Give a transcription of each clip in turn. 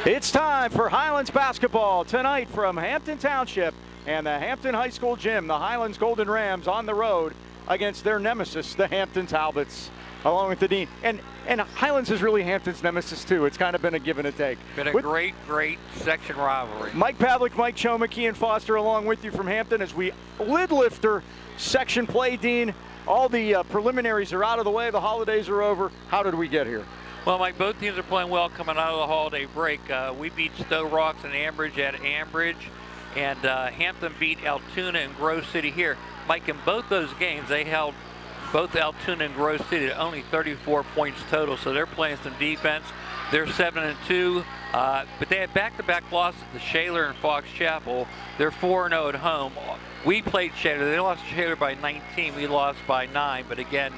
It's time for Highlands basketball tonight from Hampton Township and the Hampton High School gym. The Highlands Golden Rams on the road against their nemesis, the Hampton Talbots, along with the Dean. And Highlands is really Hampton's nemesis too. It's kind of been a give and a take. Been a great section rivalry. Mike Pavlik, Mike Choma, Kean Foster along with you from Hampton as we lid lifter section play, Dean. All the preliminaries are out of the way. The holidays are over. How did we get here? Well, Mike, both teams are playing well coming out of the holiday break. We beat Stowe Rocks and Ambridge at Ambridge, and Hampton beat Altoona and Grove City here. Mike, in both those games, they held both Altoona and Grove City to only 34 points total, so they're playing some defense. They're 7-2, but they had back-to-back losses to Shaler and Fox Chapel. They're 4-0 at home. We played Shaler. They lost to Shaler by 19. We lost by 9, but again,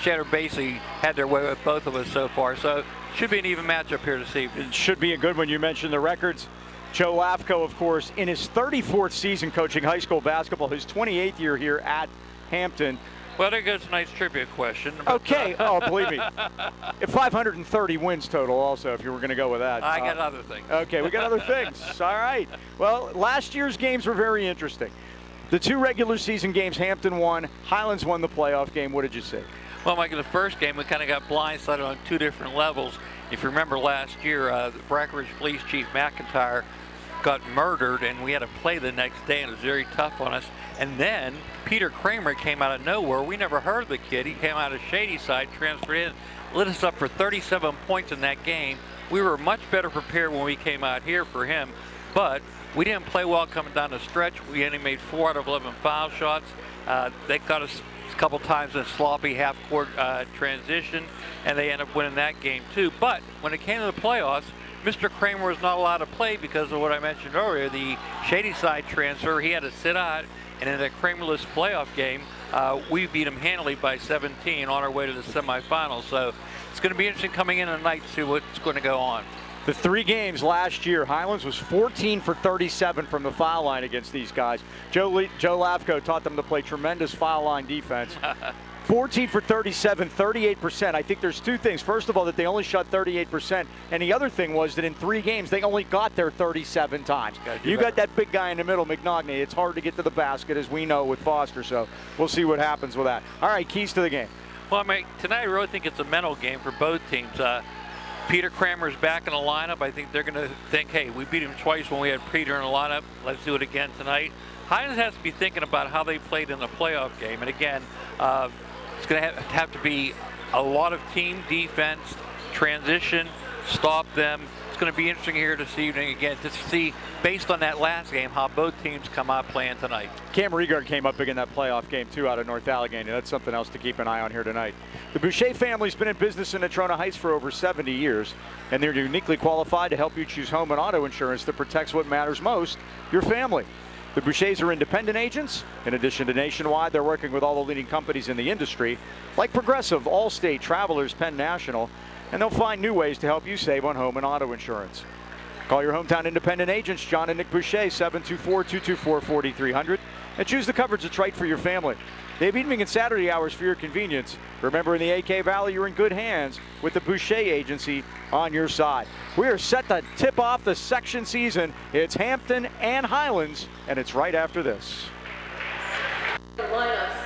Shaler basically had their way with both of us so far, so it should be an even matchup here this evening. It should be a good one. You mentioned the records. Joe Lafko, of course, in his 34th season coaching high school basketball, his 28th year here at Hampton. Well, there goes tonight's trivia question. Okay. Oh, believe me. 530 wins total also, if you were going to go with that. I got other things. Okay, we got other things. All right. Well, last year's games were very interesting. The two regular season games, Hampton won. Highlands won the playoff game. What did you see? Well, Mike, in the first game, we kind of got blindsided on two different levels. If you remember last year, the Brackenridge Police Chief McIntyre got murdered, and we had to play the next day, and it was very tough on us. And then Peter Kramer came out of nowhere. We never heard of the kid. He came out of Shadyside, transferred in, lit us up for 37 points in that game. We were much better prepared when we came out here for him, but we didn't play well coming down the stretch. We only made 4 out of 11 foul shots. They got us a couple times in sloppy half-court transition, and they ended up winning that game too. But when it came to the playoffs, Mr. Kramer was not allowed to play because of what I mentioned earlier, the Shadyside transfer. He had to sit out, and in that Kramerless playoff game, we beat him handily by 17 on our way to the semifinals. So it's going to be interesting coming in tonight to see what's going to go on. The 3 games last year, Highlands was 14 for 37 from the foul line against these guys. Joe Lafko taught them to play tremendous foul line defense. 14 for 37, 38%. I think there's two things. First of all, that they only shot 38%. And the other thing was that in 3 games, they only got there 37 times. You got that big guy in the middle, McNogny. It's hard to get to the basket, as we know, with Foster. So we'll see what happens with that. All right, keys to the game. Well, I mean, tonight I really think it's a mental game for both teams. Peter Kramer's back in the lineup. I think they're going to think, hey, we beat him twice when we had Peter in the lineup. Let's do it again tonight. Highlands has to be thinking about how they played in the playoff game. And again, it's going to have to be a lot of team defense, transition, stop them. It's going to be interesting here this evening again to see, based on that last game, how both teams come out playing tonight. Cam Regard came up big in that playoff game, too, out of North Allegheny. That's something else to keep an eye on here tonight. The Boucher family's been in business in Natrona Heights for over 70 years, and they're uniquely qualified to help you choose home and auto insurance that protects what matters most, your family. The Bouchers are independent agents. In addition to nationwide, they're working with all the leading companies in the industry, like Progressive, Allstate, Travelers, Penn National, and they'll find new ways to help you save on home and auto insurance. Call your hometown independent agents, John and Nick Boucher, 724-224-4300, and choose the coverage that's right for your family. They have evening and Saturday hours for your convenience. Remember, in the AK Valley, you're in good hands with the Boucher Agency on your side. We are set to tip off the section season. It's Hampton and Highlands, and it's right after this. Lineups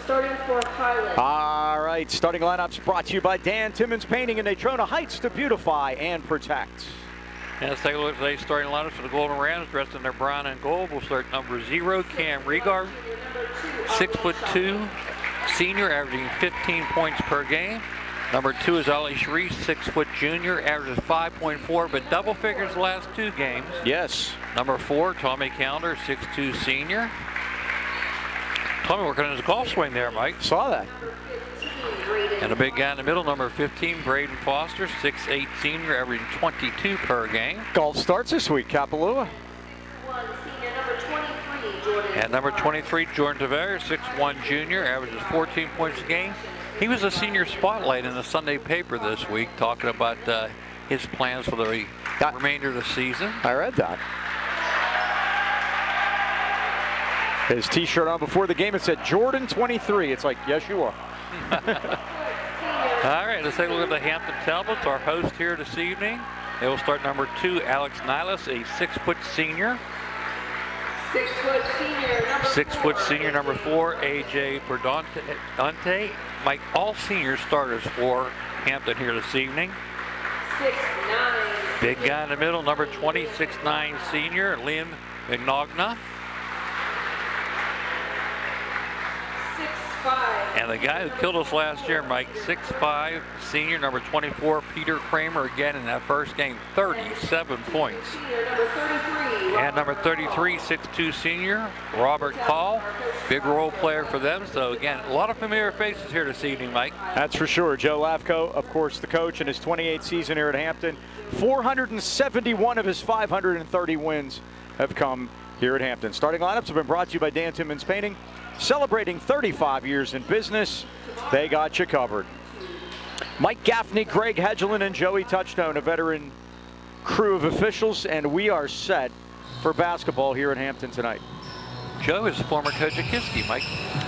starting for Highlands. All right, starting lineups brought to you by Dan Timmons Painting in Natrona Heights to beautify and protect. And let's take a look at today's starting lineups for the Golden Rams, dressed in their brown and gold. We'll start number 0, Cam Regard, 6'2", senior, averaging 15 points per game. Number 2 is Ali Sharif, 6' junior, averages 5.4, but double figures the last 2 games. Yes. Number 4, Tommy Calendar, 6'2", senior. Tommy working on his golf swing there, Mike. Saw that. And a big guy in the middle, number 15, Braden Foster, 6'8", senior, averaging 22 per game. Golf starts this week, Kapalua. And number 23, Jordan Tavares, 6'1", junior, averages 14 points a game. He was a senior spotlight in the Sunday paper this week, talking about his plans for the remainder of the season. I read that. His T-shirt on before the game, it said Jordan 23. It's like, yes, you are. All right, let's take a look at the Hampton Talbots, our host here this evening. They will start number 2, Alex Nilas, a 6-foot senior. 6-foot senior, number 6-foot four. senior, number 4, AJ Perdonte. Mike, all senior starters for Hampton here this evening. 6'9". Big guy in the middle, number 20, 6'9" senior, Liam Mignogna. 6'5". And the guy who killed us last year, Mike, 6'5", senior, number 24, Peter Kramer, again in that first game, 37 points. Senior, number 33. And number 33, 6'2", senior, Robert Call, big role player for them. So again, a lot of familiar faces here this evening, Mike. That's for sure. Joe Lavko, of course, the coach in his 28th season here at Hampton. 471 of his 530 wins have come here at Hampton. Starting lineups have been brought to you by Dan Timmons Painting. Celebrating 35 years in business, they got you covered. Mike Gaffney, Greg Hedgelin, and Joey Touchstone, a veteran crew of officials, and we are set for basketball here at Hampton tonight. Joe is a former coach at Kiski, Mike.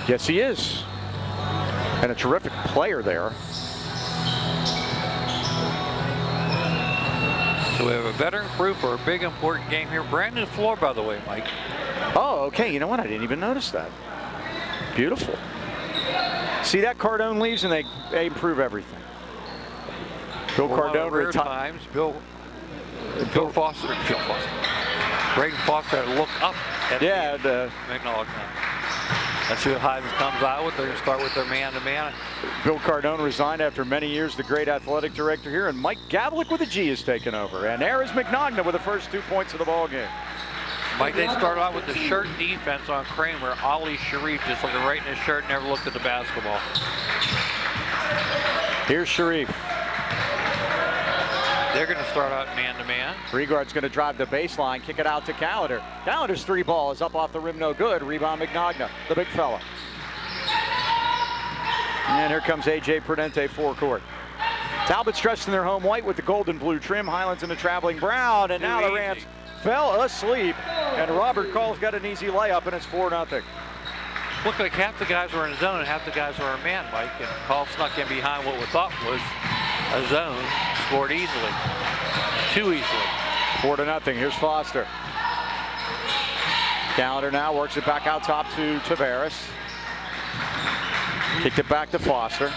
Yes, he is. And a terrific player there. So we have a veteran crew for a big important game here. Brand new floor, by the way, Mike. Oh, okay. You know what? I didn't even notice that. Beautiful. See that Cardone leaves and they improve everything. Bill Cardone retired. retired. Bill Foster. Braden Foster had to look up at McNaughton. Let's see what Highlands comes out with. They're going to start with their man-to-man. Bill Cardone resigned after many years, the great athletic director here, and Mike Pavlik with a G is taken over. And there is Mignogna with the first 2 points of the ball game. Mike, they started out with the shirt defense on Kramer. Ali Sharif just looking right in his shirt, never looked at the basketball. Here's Sharif. They're going to start out man-to-man. Reguard's going to drive the baseline, kick it out to Callender. Callender's 3 ball is up off the rim, no good. Rebound Mignogna, the big fella. And here comes AJ Perdonte forecourt. Talbot's dressed in their home white with the gold and blue trim. Highlands in the traveling brown, and now the Rams fell asleep, and Robert Call's got an easy layup, and it's 4-0. Looked like half the guys were in zone and half the guys were in man, Mike, and Call snuck in behind what we thought was a zone, scored easily, too easily. 4-0. Here's Foster. Callender now works it back out top to Tavares. Kicked it back to Foster.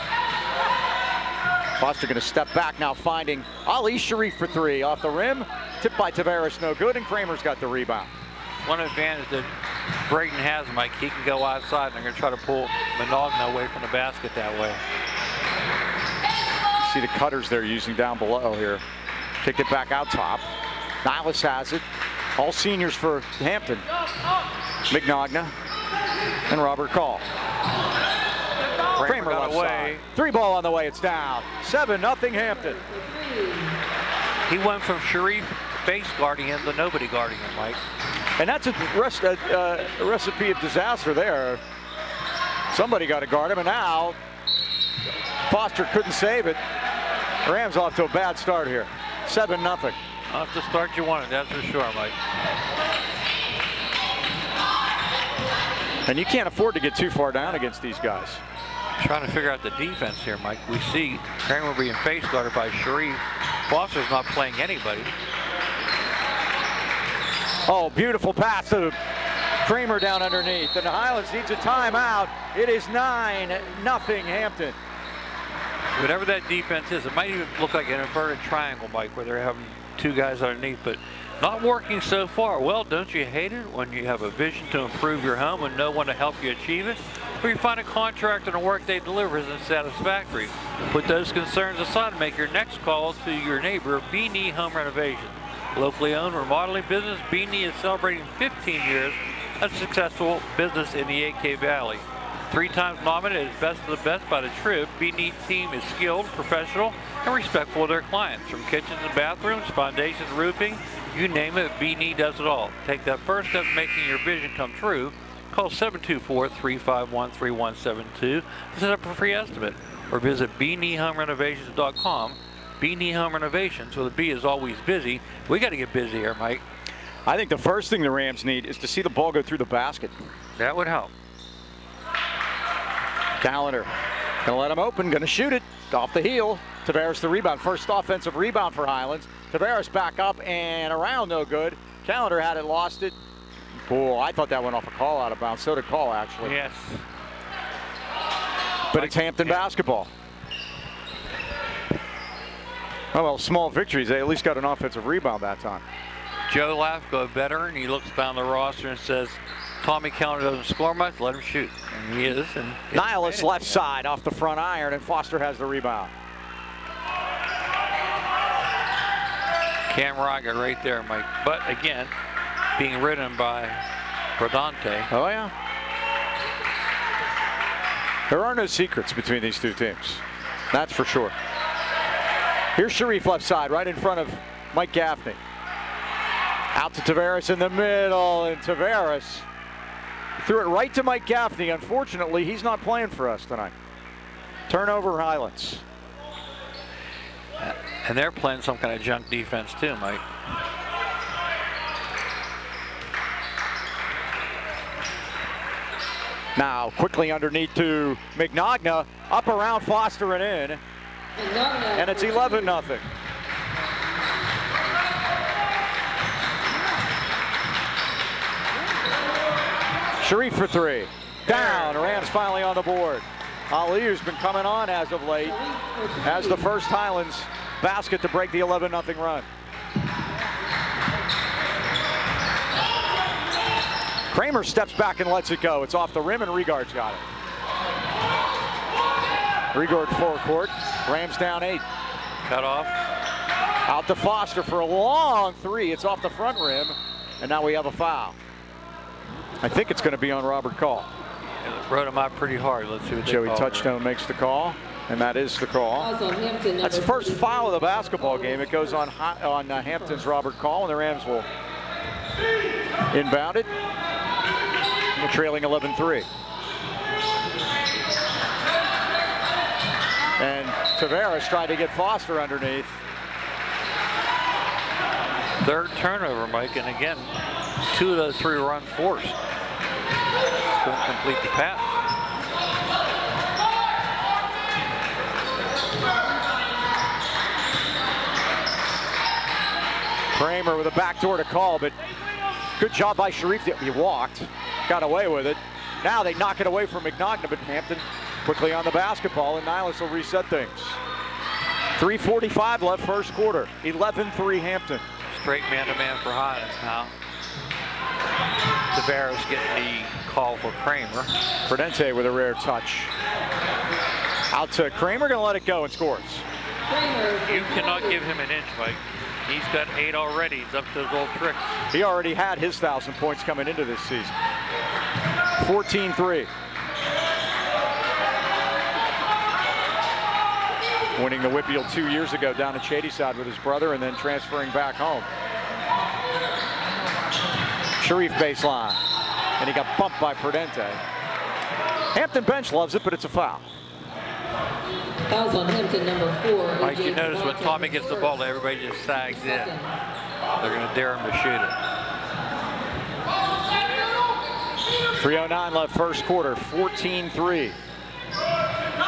Foster going to step back now, finding Ali Sharif for 3 off the rim. Tipped by Tavares, no good, and Kramer's got the rebound. One advantage that Braden has, Mike, he can go outside, and they're going to try to pull Mignogna away from the basket that way. See the cutters they're using down below here. Kicked it back out top. Nilas has it. All seniors for Hampton. Mignogna and Robert Call. Kramer got left away. side. 3 ball on the way, it's down. 7-0 Hampton. He went from Sharif base guarding him to nobody guarding him, Mike. And that's a recipe of disaster there. Somebody got to guard him, and now Foster couldn't save it. Rams off to a bad start here. 7-0. Not the start you wanted, that's for sure, Mike. And you can't afford to get too far down against these guys. Trying to figure out the defense here, Mike. We see Kramer being face guarded by Sharif. Foster's not playing anybody. Oh, beautiful pass to Kramer down underneath. And the Highlands needs a timeout. It is 9-0 Hampton. Whatever that defense is, it might even look like an inverted triangle, Mike, where they're having 2 guys underneath, but not working so far. Well, don't you hate it when you have a vision to improve your home and no one to help you achieve it? Or you find a contractor and the work they deliver isn't satisfactory? Put those concerns aside and make your next call to your neighbor, B&E Home Renovation. Locally owned remodeling business, B&E is celebrating 15 years of successful business in the AK Valley. 3 times nominated as Best of the Best by the Trib, B&E team is skilled, professional, and respectful of their clients. From kitchens and bathrooms, foundations, roofing, you name it, B&E does it all. Take that first step in making your vision come true. Call 724-351-3172 to set up a free estimate, or visit BeanieHomeRenovations.com. B&E Home Renovations, where the B is always busy. We got to get busy here, Mike. I think the first thing the Rams need is to see the ball go through the basket. That would help. Callender gonna let him open, gonna shoot it off the heel. Tavares the rebound. First offensive rebound for Highlands. Tavares back up and around, no good. Callender had it, lost it. Boy, I thought that went off a call out of bounds. So did Call, actually. Yes. But it's Hampton basketball. Oh, well, small victories. They at least got an offensive rebound that time. Joe Lafko, a veteran, he looks down the roster and says, Tommy Callender doesn't score much, let him shoot. And he is. And Nihilus left side off the front iron, and Foster has the rebound. Cam Raga right there, Mike. But again, being ridden by Brodante. Oh, yeah. There are no secrets between these two teams. That's for sure. Here's Sharif left side, right in front of Mike Gaffney. Out to Tavares in the middle, and Tavares threw it right to Mike Gaffney. Unfortunately, he's not playing for us tonight. Turnover, Highlands. And they're playing some kind of junk defense too, Mike. Now, quickly underneath to McNogna, up around Foster and in. And it's 11-0. Sharif for three. Down. Rams finally on the board. Ali, who's been coming on as of late, has the first Highlands basket to break the 11-0 run. Kramer steps back and lets it go. It's off the rim, and Regard's got it. Regard full court. Rams down 8. Cut off. Out to Foster for a long three. It's off the front rim, and now we have a foul. I think it's going to be on Robert Call. Yeah, wrote him out pretty hard. Let's see what Joey they call Touchstone makes the call, and that is the call. That's the first foul of the basketball game. It goes on Hampton's Robert Call, and the Rams will inbound it. We're trailing 11-3. And Tavares tried to get Foster underneath. Third turnover, Mike, and again, 2 of those 3 runs forced. Couldn't complete the pass. Kramer with a backdoor to Call, but good job by Sharif. He walked, got away with it. Now they knock it away from McNogna, but Hampton quickly on the basketball, and Nihilus will reset things. 3:45 left first quarter. 11-3 Hampton. Straight man-to-man for Highlands now. Tavares getting the call for Kramer. Prudente with a rare touch. Out to Kramer, gonna let it go and scores. You cannot give him an inch, Mike. He's got 8 already. He's up to his old tricks. He already had his 1,000 points coming into this season. 14-3. Winning the Whitfield 2 years ago down at Shadyside with his brother, and then transferring back home. Sharif baseline, and he got bumped by Prudente. Hampton bench loves it, but it's a foul. Fouls on Hampton, number 4. Mike, you notice when Tommy gets the ball, everybody just sags in. They're going to dare him to shoot it. 3:09 left first quarter, 14-3.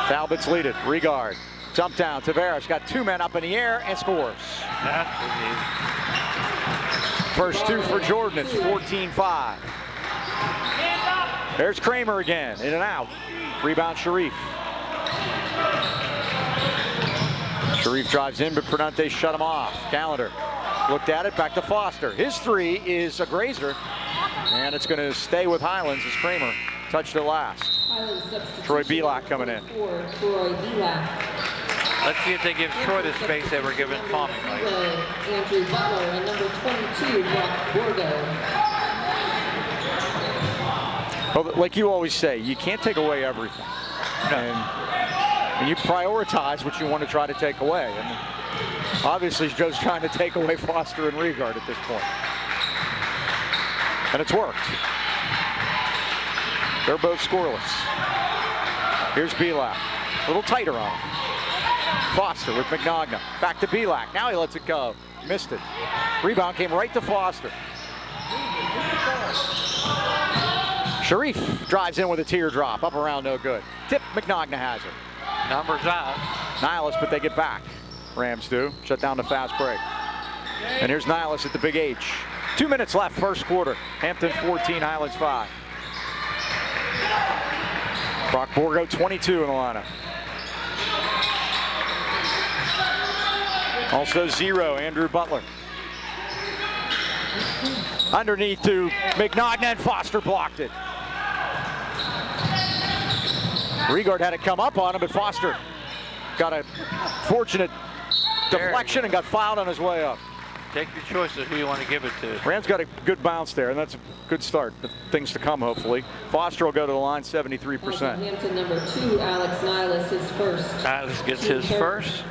Talbot's lead it. Regard. Jump down. Tavares got 2 men up in the air and scores. That's what he is. First 2 for Jordan. It's 14-5. There's Kramer again. In and out. Rebound Sharif. Sharif drives in, but Prudente shut him off. Callender looked at it. Back to Foster. His 3 is a grazer. And it's going to stay with Highlands as Kramer touched it last. Troy Belak coming in. Let's see if they give Troy the space they were giving Tommy. Mike. Andrew Butler and number 22, Brock Borgo. Well, like you always say, you can't take away everything. And you prioritize what you want to try to take away. And obviously, Joe's trying to take away Foster and Regard at this point. And it's worked. They're both scoreless. Here's Belak. A little tighter on him. Foster with McNogna. Back to Belak. Now he lets it go. Missed it. Rebound came right to Foster. Sharif drives in with a teardrop. Up around, no good. Tip, McNogna has it. Numbers out. Nihilus, but they get back. Rams do. Shut down the fast break. And here's Nihilus at the big H. 2 minutes left, first quarter. Hampton 14, Highlands 5. Brock Borgo 22 in the lineup. Also 0, Andrew Butler. Underneath to McNaughton, and Foster blocked it. Regard had it come up on him, but Foster got a fortunate deflection and got fouled on his way up. Take your choice of who you want to give it to. Rams got a good bounce there, and that's a good start. The things to come, hopefully. Foster will go to the line, 73%. Hampton number 2, Alex Nihilus, his first. Nihilus gets his first.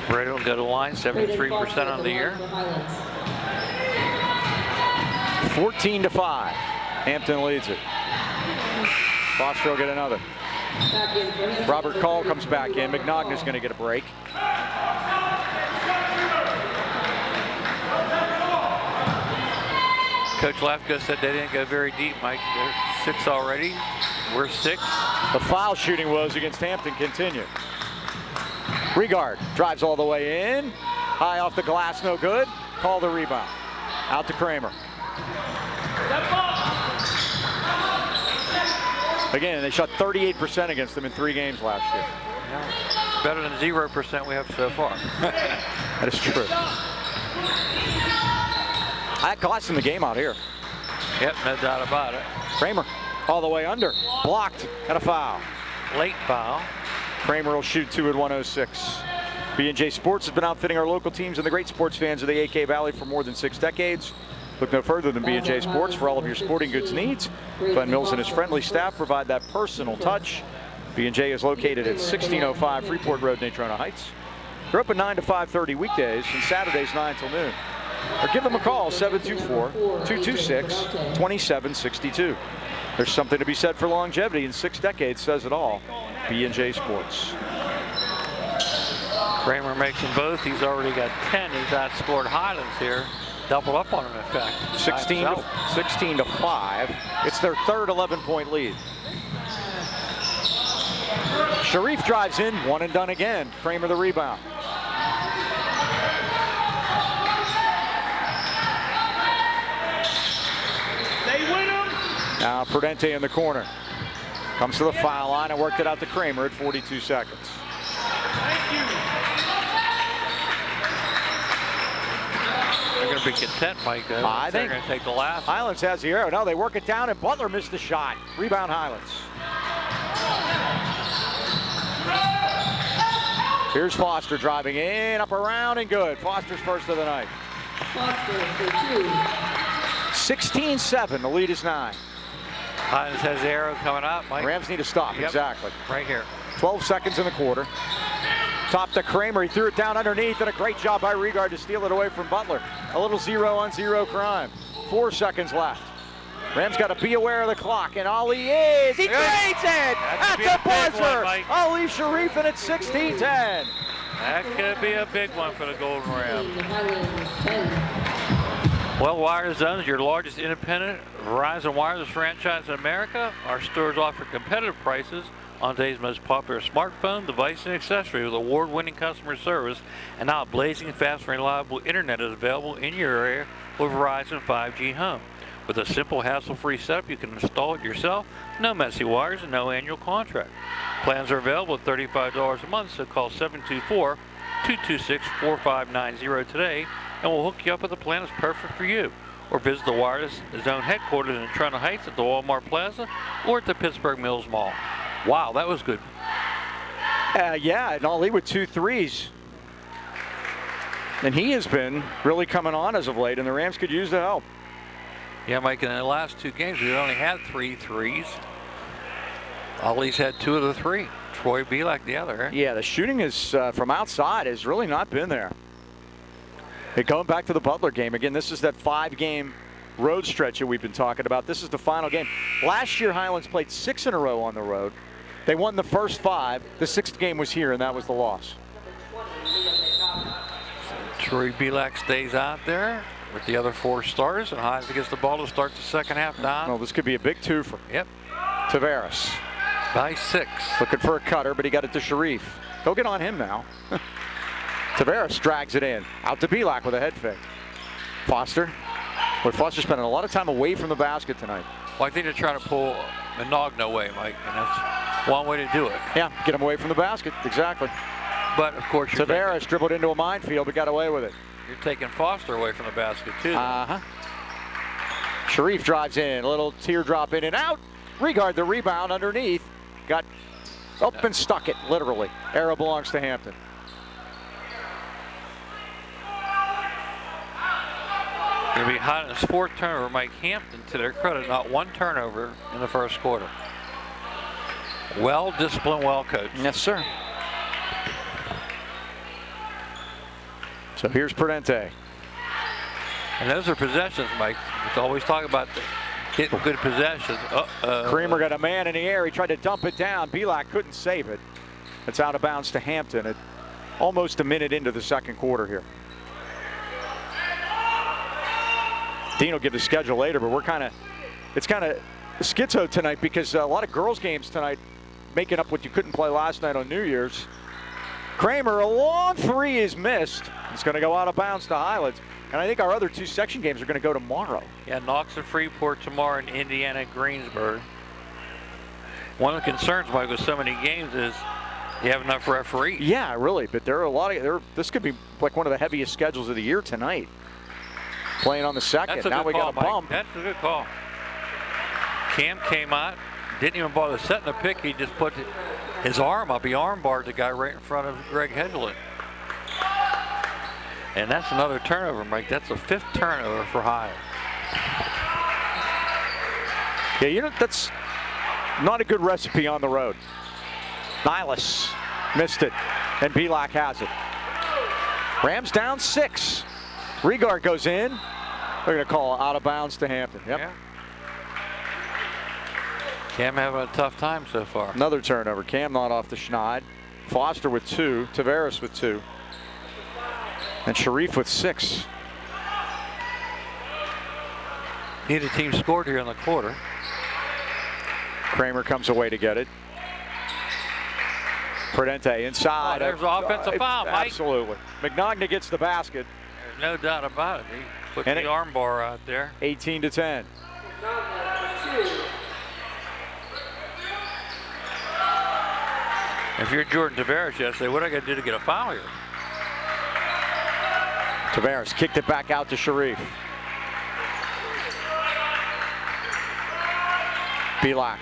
Brady will go to the line, 73% on the year. 14-5. Hampton leads it. Foster will get another. Robert Call comes back in. McNaughton is going to get a break. Coach Lafko said they didn't go very deep, Mike. They're 6 already. We're 6. The foul shooting woes against Hampton continue. Regard drives all the way in. High off the glass, no good. Call the rebound. Out to Kramer. Again, they shot 38% against them in 3 games last year. Yeah, better than 0% we have so far. That is true. That cost him the game out here. Yep, no doubt about it. Kramer all the way under. Blocked and a foul. Late foul. Kramer will shoot 2 at 106. B&J Sports has been outfitting our local teams and the great sports fans of the AK Valley for more than 6 decades. Look no further than B&J Sports for all of your sporting goods needs. Glenn Mills and his friendly staff provide that personal touch. B&J is located at 1605 Freeport Road, Natrona Heights. They're open 9 to 5:30 weekdays and Saturdays 9 till noon. Or give them a call, 724-226-2762. There's something to be said for longevity, and 6 decades says it all. B&J Sports. Kramer makes them both. He's already got 10. He's outscored Highlands here. Doubled up on him, in fact. 16 to 5. It's their third 11-point lead. Sharif drives in, one and done again. Kramer the rebound. Now Prudente in the corner. Comes to the foul line and worked it out to Kramer at 42 seconds. They're going to be content, Mike. I think they're going to take the last. Highlands has the arrow. No, they work it down, and Butler missed the shot. Rebound Highlands. Here's Foster driving in, up around, and good. Foster's first of the night. Foster for 2. 16-7. The lead is 9. Highlands has the arrow coming up, Mike. Rams need to stop. Yep. Exactly. Right here. 12 seconds in the quarter. Top to Kramer. He threw it down underneath, and a great job by Regard to steal it away from Butler. A little 0-on-0 crime. 4 seconds left. Rams got to be aware of the clock, and Ali is. He trades it at the buzzer. Ali Sharif, and it's 16-10. That could be a big one for the Golden Rams. Highlands 10. Well, Wire Zone is your largest independent Verizon wireless franchise in America. Our stores offer competitive prices on today's most popular smartphone, device, and accessory with award-winning customer service. And now blazing fast and reliable internet is available in your area with Verizon 5G Home. With a simple, hassle-free setup, you can install it yourself. No messy wires and no annual contract. Plans are available at $35 a month, so call 724-226-4590 today, and we'll hook you up with a plan that's perfect for you. Or visit the Wireless Zone headquarters in Natrona Heights at the Walmart Plaza or at the Pittsburgh Mills Mall. Wow, that was good. Yeah, and Ali with 2 threes. And he has been really coming on as of late, and the Rams could use the help. Yeah, Mike, in the last 2 games, we only had 3 threes. Ali's had 2 of the 3. Troy Belak the other. Yeah, the shooting is from outside has really not been there. Hey, going back to the Butler game, again, this is that 5-game road stretch that we've been talking about. This is the final game. Last year, Highlands played 6 in a row on the road. They won the first 5. The 6th game was here, and that was the loss. Troy Belak stays out there with the other 4 starters, and Highlands gets the ball to start the second half down. Well, this could be a big twofer. Yep. Tavares. By 6. Looking for a cutter, but he got it to Sharif. Go get on him now. Tavares drags it in. Out to Pavlik with a head fake. Foster. Boy, Foster's spending a lot of time away from the basket tonight. Well, I think they're trying to pull Menogna away, Mike, and that's one way to do it. Yeah, get him away from the basket. Exactly. But, of course, Tavares dribbled into a minefield, but got away with it. You're taking Foster away from the basket, too. Uh-huh. Sharif drives in. A little teardrop in and out. Regard the rebound underneath. Got up and stuck it, literally. Arrow belongs to Hampton. Going to be Highlands' 4th turnover. Mike, Hampton, to their credit, not one turnover in the first quarter. Well disciplined, well coached. Yes, sir. So here's Prudente. And those are possessions, Mike. We always talk about getting good possessions. Kramer got a man in the air. He tried to dump it down. Pavlik couldn't save it. It's out of bounds to Hampton at almost a minute into the second quarter here. Dean will give the schedule later, but it's kind of schizo tonight because a lot of girls games tonight making up what you couldn't play last night on New Year's. Kramer, a long three is missed. It's going to go out of bounds to Highlands. And I think our other 2 section games are going to go tomorrow. Yeah, Knox and Freeport tomorrow, and Indiana, Greensburg. One of the concerns, Mike, with so many games is you have enough referees. Yeah, really. But there are a lot of this could be like one of the heaviest schedules of the year tonight. Playing on the second. That's a now good we call, got a bump. Mike. That's a good call. Cam came out, didn't even bother setting the pick. He just put his arm up. He arm barred the guy right in front of Greg Hedlund. And that's another turnover, Mike. That's the 5th turnover for High. Yeah, you know, that's not a good recipe on the road. Niles missed it, and Pavlik has it. Rams down 6. Regard goes in. They're going to call out of bounds to Hampton. Yep. Yeah. Cam having a tough time so far. Another turnover. Cam not off the schneid. Foster with 2. Tavares with 2. And Sharif with 6. Neither team scored here in the quarter. Kramer comes away to get it. Prudente inside. Oh, there's an offensive foul, Mike. Absolutely. Menogna gets the basket. There's no doubt about it. He put And the arm bar out there. 18-10. If you're Jordan Tavares, you say, what do I got to do to get a foul here? Tavares kicked it back out to Sharif. Pavlik.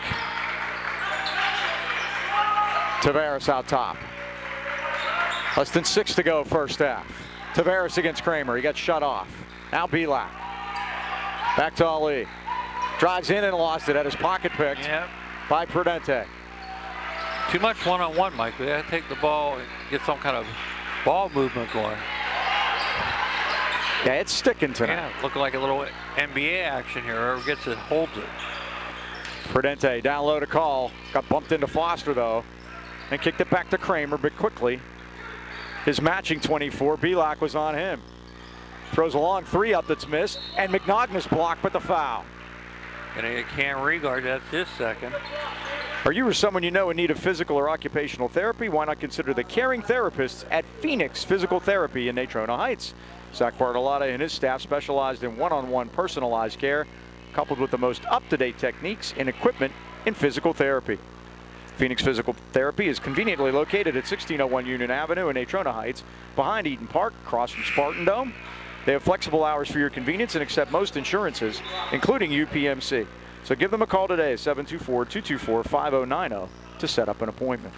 Tavares out top. Less than 6 to go first half. Tavares against Kramer. He got shut off. Now Pavlik. Back to Ali. Drives in and lost it. Had his pocket picked by Prudente. Too much one-on-one, Mike. They got to take the ball and get some kind of ball movement going. Yeah, it's sticking tonight. Yeah, looking like a little NBA action here. Whoever gets it, holds it. Prudente down low to call. Got bumped into Foster, though, and kicked it back to Kramer, but quickly. His matching 24, Pavlik was on him. Throws a long 3 up that's missed, and Menogna's blocked, but the foul. And he can't regard that's his second. Are you or someone you know in need of physical or occupational therapy? Why not consider the caring therapists at Phoenix Physical Therapy in Natrona Heights? Zach Bartolotta and his staff specialized in one-on-one personalized care, coupled with the most up-to-date techniques and equipment in physical therapy. Phoenix Physical Therapy is conveniently located at 1601 Union Avenue in Natrona Heights, behind Eden Park, across from Spartan Dome. They have flexible hours for your convenience and accept most insurances, including UPMC. So give them a call today, 724-224-5090, to set up an appointment.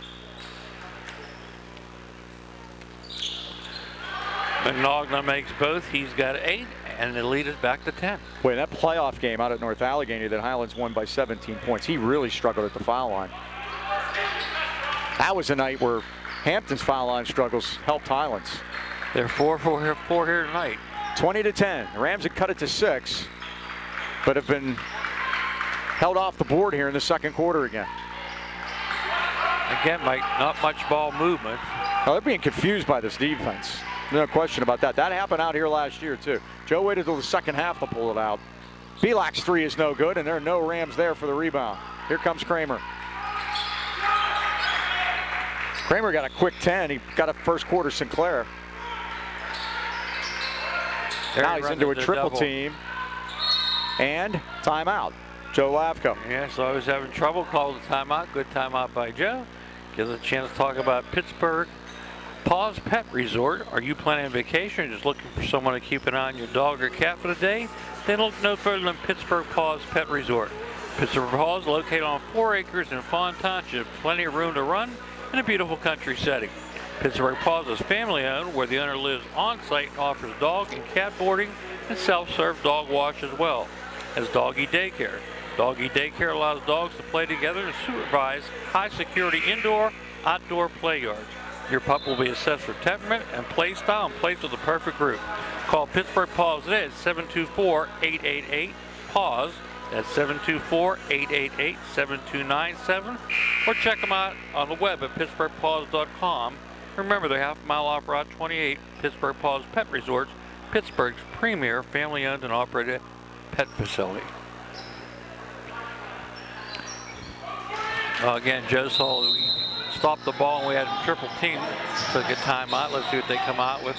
Menogna makes both. He's got 8, and the lead is back to 10. Boy, that playoff game out at North Allegheny that Highlands won by 17 points, he really struggled at the foul line. That was a night where Hampton's foul line struggles helped Highlands. They're 4 here tonight. 20-10. The Rams had cut it to 6, but have been held off the board here in the second quarter again. Again, Mike, not much ball movement. Now, they're being confused by this defense. No question about that. That happened out here last year, too. Joe waited until the second half to pull it out. Pavlik's 3 is no good, and there are no Rams there for the rebound. Here comes Kramer. Kramer got a quick 10. He got a first quarter Sinclair. Now he's into a triple team. And timeout. Joe Lavko. Yeah, so I was having trouble. Called the timeout. Good timeout by Joe. Gives us a chance to talk about Pittsburgh Paws Pet Resort. Are you planning a vacation or just looking for someone to keep an eye on your dog or cat for the day? Then look no further than Pittsburgh Paws Pet Resort. Pittsburgh Paws, located on 4 acres in Fawn Township, plenty of room to run in a beautiful country setting. Pittsburgh Paws is family owned, where the owner lives on site and offers dog and cat boarding and self-serve dog wash as well as doggy daycare. Doggy daycare allows dogs to play together in supervised, high-security indoor, outdoor play yards. Your pup will be assessed for temperament and play style and placed with the perfect group. Call Pittsburgh Paws today at 724-888-PAWS. That's 724-888-7297. Or check them out on the web at pittsburghpaws.com. Remember, they're half-mile off Route 28, Pittsburgh Paws Pet Resorts, Pittsburgh's premier family-owned and operated pet facility. Again, Joe saw we stopped the ball and we had a triple team. Took a timeout. Let's see what they come out with.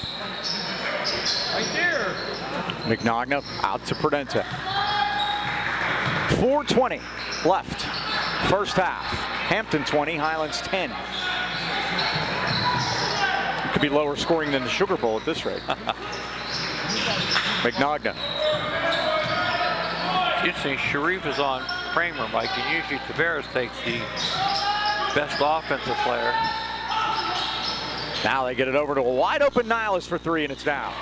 Right there. Mignogna out to Prudente. 4:20 left. First half. Hampton 20, Highlands 10. It could be lower scoring than the Sugar Bowl at this rate. Mignogna. Interesting, Sharif is on Kramer, Mike, and usually Tavares takes the best offensive player. Now they get it over to a wide open Niles for 3, and it's down.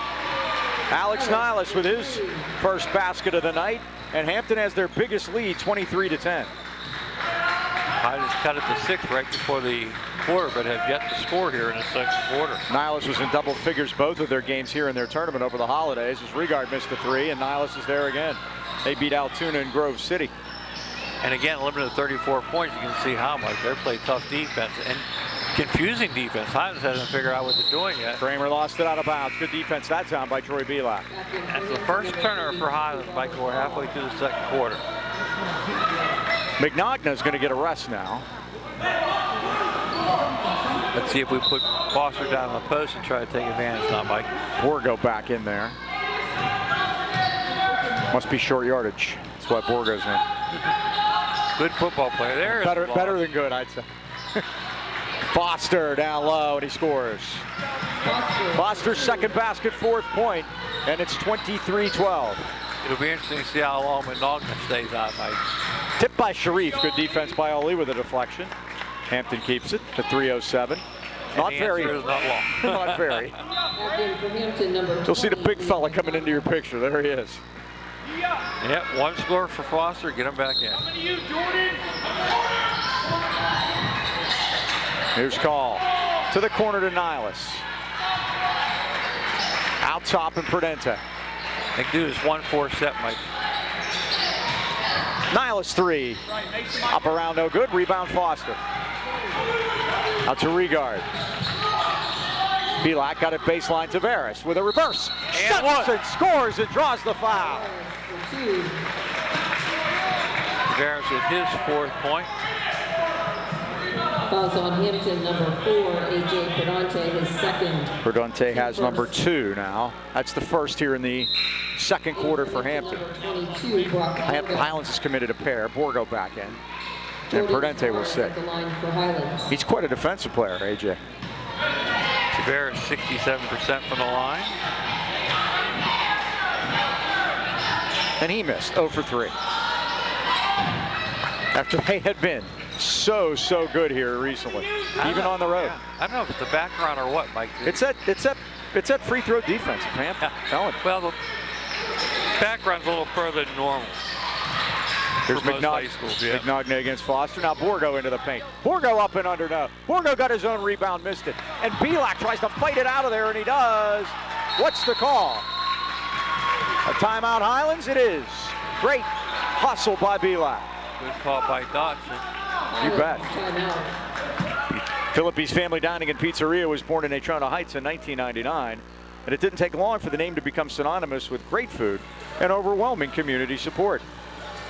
Alex Niles with his first basket of the night, and Hampton has their biggest lead, 23-10. Highlands cut it to 6 right before the quarter, but have yet to score here in the second quarter. Niles was in double figures both of their games here in their tournament over the holidays, as Regard missed a 3, and Niles is there again. They beat Altoona in Grove City. And again, limited to 34 points. You can see how much they play tough defense and confusing defense. Highlands hasn't figured out what they're doing yet. Kramer lost it out of bounds. Good defense that time by Troy Belak. That's the first turnover for Highlands, Mike. We're halfway through the second quarter. Mignogna is going to get a rest now. Let's see if we put Foster down on the post and try to take advantage now, Mike. Borgo back in there. Must be short yardage. That's why Borgo's in. Good football player. There is better than good, I'd say. Foster down low, and he scores. Foster's second basket, 4th point, and it's 23-12. It'll be interesting to see how long Mignogna stays out, Mike. Tipped by Sharif. Good defense by Ali with a deflection. Hampton keeps it at 3:07. Not very. Is not long. Not very. Hampton, number You'll see the big fella coming into your picture. There he is. Yep, 1 score for Foster. Get him back in. Here's Call to the corner to Niles. Out top and Prudente. They can do this 1-4 set, Mike. Niles 3. Up around, no good. Rebound Foster. Out to Regard. Belak got it baseline. Tavares with a reverse. And Shuts and scores and draws the foul. Tavares with his 4th point. Fouls on Hampton, number 4, A.J. Prudente, his second. Prudente has number 2 now. That's the first here in the second quarter for Hampton. Number 22, Brock Borgo. Highlands is committed a pair. Borgo back in. And Prudente will sit. The line for Highlands. He's quite a defensive player, AJ. Tavares 67% from the line. And he missed 0 for 3. After they had been so good here recently, even on the road. Yeah. I don't know if it's the background or what, Mike. It's that free throw defense, man. Telling you. Well, the background's a little further than normal. Here's Mignogna against Foster. Now Borgo into the paint. Borgo up and under. No. Borgo got his own rebound, missed it. And Belak tries to fight it out of there, and he does. What's the call? A timeout, Highlands? It is. Great hustle by Belak. Good call by Dodson. You bet. Philippe's Family Dining and Pizzeria was born in Natrona Heights in 1999, and it didn't take long for the name to become synonymous with great food and overwhelming community support.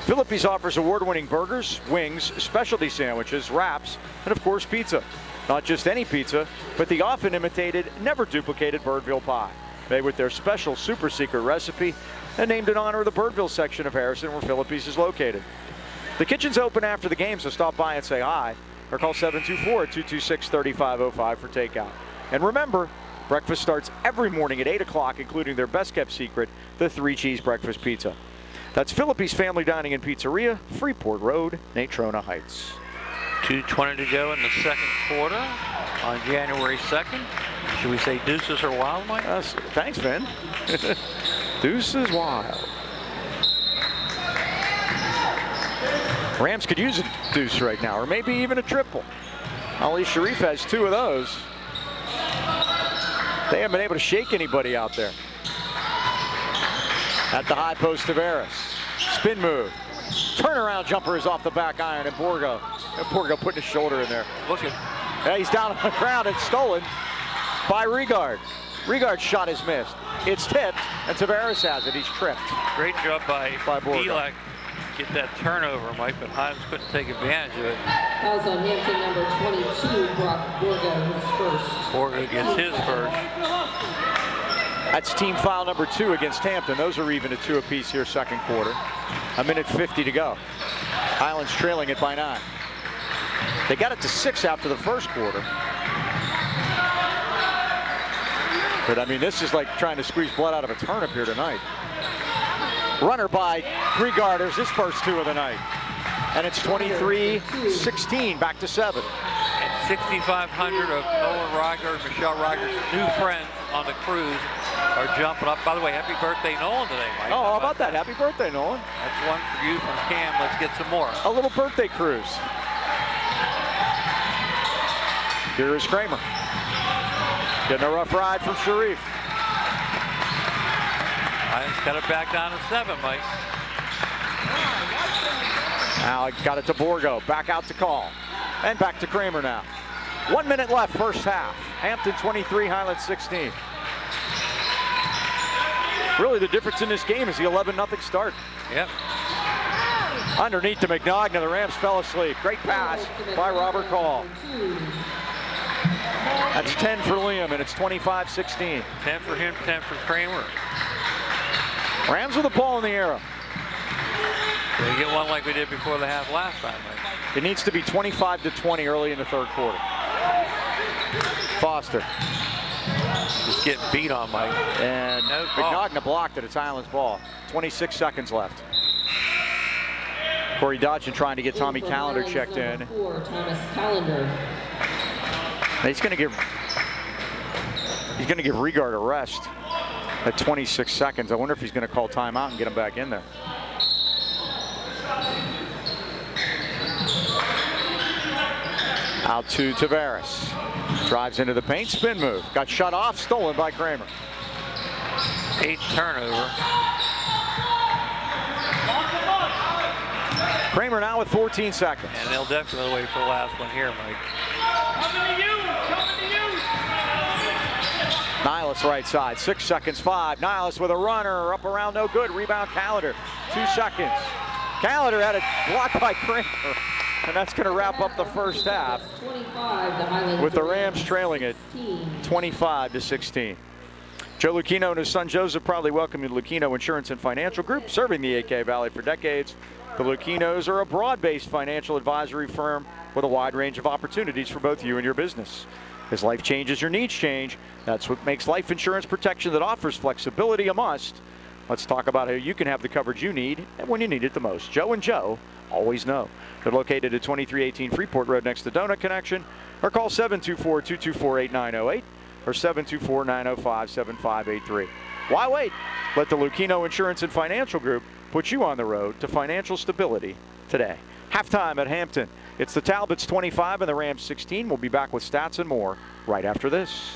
Philippe's offers award-winning burgers, wings, specialty sandwiches, wraps, and of course pizza. Not just any pizza, but the often imitated, never duplicated Birdville pie. Made with their special super secret recipe and named in honor of the Birdville section of Harrison where Philippe's is located. The kitchen's open after the game, so stop by and say hi or call 724-226-3505 for takeout. And remember, breakfast starts every morning at 8 o'clock, including their best-kept secret, the 3-cheese breakfast pizza. That's Philippe's Family Dining and Pizzeria, Freeport Road, Natrona Heights. 2:20 to go in the second quarter on January 2nd. Should we say deuces or wild, Mike? Thanks, Vin. Deuces wild. Rams could use a deuce right now, or maybe even a triple. Ali Sharif has 2 of those. They haven't been able to shake anybody out there. At the high post, Tavares. Spin move. Turnaround jumper is off the back iron, and Borgo putting his shoulder in there. Look at. Yeah, he's down on the ground and stolen by Regard. Regard's shot is missed. It's tipped, and Tavares has it. He's tripped. Great job by Borgo. Pavlik. Get that turnover, Mike, but Highlands couldn't take advantage of it. Fouls on Hampton, number 22, Brock Borgo, his first. Borgo gets his first. That's team foul number 2 against Hampton. Those are even at 2 apiece here, second quarter. 1:50 to go. Highlands trailing it by 9. They got it to 6 after the first quarter. But I mean, this is like trying to squeeze blood out of a turnip here tonight. Runner by Regard, there's his first 2 of the night. And it's 23-16, back to 7. And 6,500 of Nolan Ryger, Michelle Ryger's new friends on the cruise are jumping up. By the way, happy birthday, Nolan, today, Mike. Oh, how about that? Happy birthday, Nolan. That's one for you from Cam. Let's get some more. A little birthday cruise. Here is Kramer. Getting a rough ride from Sharif. Highlands got it back down to 7, Mike. Now got it to Borgo. Back out to call. And back to Kramer now. 1 minute left, first half. Hampton 23, Highlands 16. Really, the difference in this game is the 11-0 start. Yep. Underneath to McNogna, the Rams fell asleep. Great pass by Robert Call. That's 10 for Liam, and it's 25-16. 10 for him, 10 for Kramer. Rams with the ball in the air. So we get one like we did before the half last time, Mike. It needs to be 25-20 early in the third quarter. Foster. Just getting beat on, Mike. And No McNogna blocked it. It's Highlands' ball. 26 seconds left. Corey Dodgen trying to get Tommy Callender checked in. 4, Thomas Callender. He's going to give Regard a rest at 26 seconds. I wonder if he's going to call timeout and get him back in there. Out to Tavares. Drives into the paint, spin move. Got shut off, stolen by Kramer. 8th turnover. Kramer now with 14 seconds. And they'll definitely wait for the last one here, Mike. Nihilus right side, 6 seconds, 5. Nihilus with a runner, up around, no good. Rebound Callender, 2 seconds. Callender had it blocked by Kramer, and that's going to wrap up the first half with the Rams trailing it 25-16. Joe Lucchino and his son Joseph proudly welcome you to Lucchino Insurance and Financial Group, serving the AK Valley for decades. The Lucchinos are a broad-based financial advisory firm with a wide range of opportunities for both you and your business. As life changes, your needs change. That's what makes life insurance protection that offers flexibility a must. Let's talk about how you can have the coverage you need and when you need it the most. Joe and Joe always know. They're located at 2318 Freeport Road next to Donut Connection, or call 724-224-8908 or 724-905-7583. Why wait? Let the Lucchino Insurance and Financial Group put you on the road to financial stability today. Halftime at Hampton. It's the Talbots 25 and the Rams 16. We'll be back with stats and more right after this.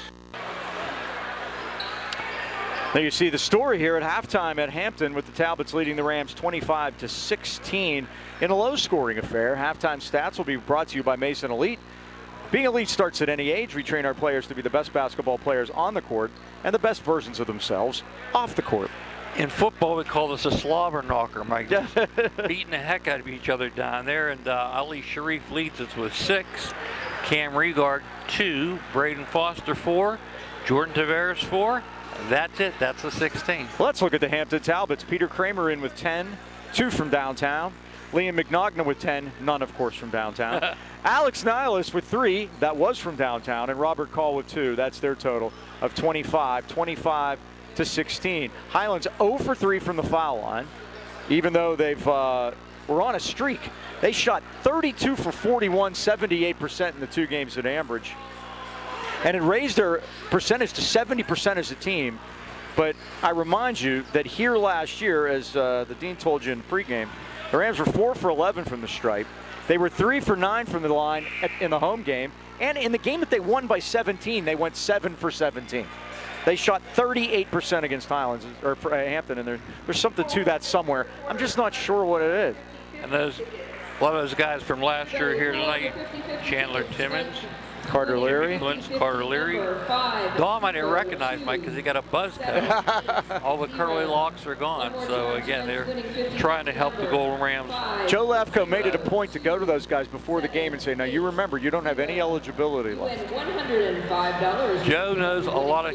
Now you see the story here at halftime at Hampton with the Talbots leading the Rams 25-16 in a low-scoring affair. Halftime stats will be brought to you by Mason Elite. Being elite starts at any age. We train our players to be the best basketball players on the court and the best versions of themselves off the court. In football, we call this a slobber knocker, Mike. Beating the heck out of each other down there, and Ali Sharif leads us with 6. Cam Regard 2, Braden Foster 4, Jordan Tavares 4. That's it. That's the 16. Let's look at the Hampton Talbots. Peter Kramer in with 10, 2 from downtown. Liam McNogna with 10, none, of course, from downtown. Alex Niles with 3, that was from downtown, and Robert Call with 2. That's their total of 25 to 16. Highlands 0 for 3 from the foul line, even though they've were on a streak. They shot 32 for 41, 78% in the 2 games at Ambridge. And it raised their percentage to 70% as a team. But I remind you that here last year, as the Dean told you in pregame, the Rams were 4 for 11 from the stripe. They were 3 for 9 from the line in the home game. And in the game that they won by 17, they went 7 for 17. They shot 38% against Highlands or Hampton, and there's something to that somewhere. I'm just not sure what it is. And a lot of those guys from last year here tonight, Chandler Timmons, Carter Leary. Carter Leary. Dom I didn't recognize, Mike, because he got a buzz cut. All the curly locks are gone. So, again, they're trying to help the Golden Rams. Joe Lafko made it a point to go to those guys before the game and say, now you remember, you don't have any eligibility left. Joe knows a lot of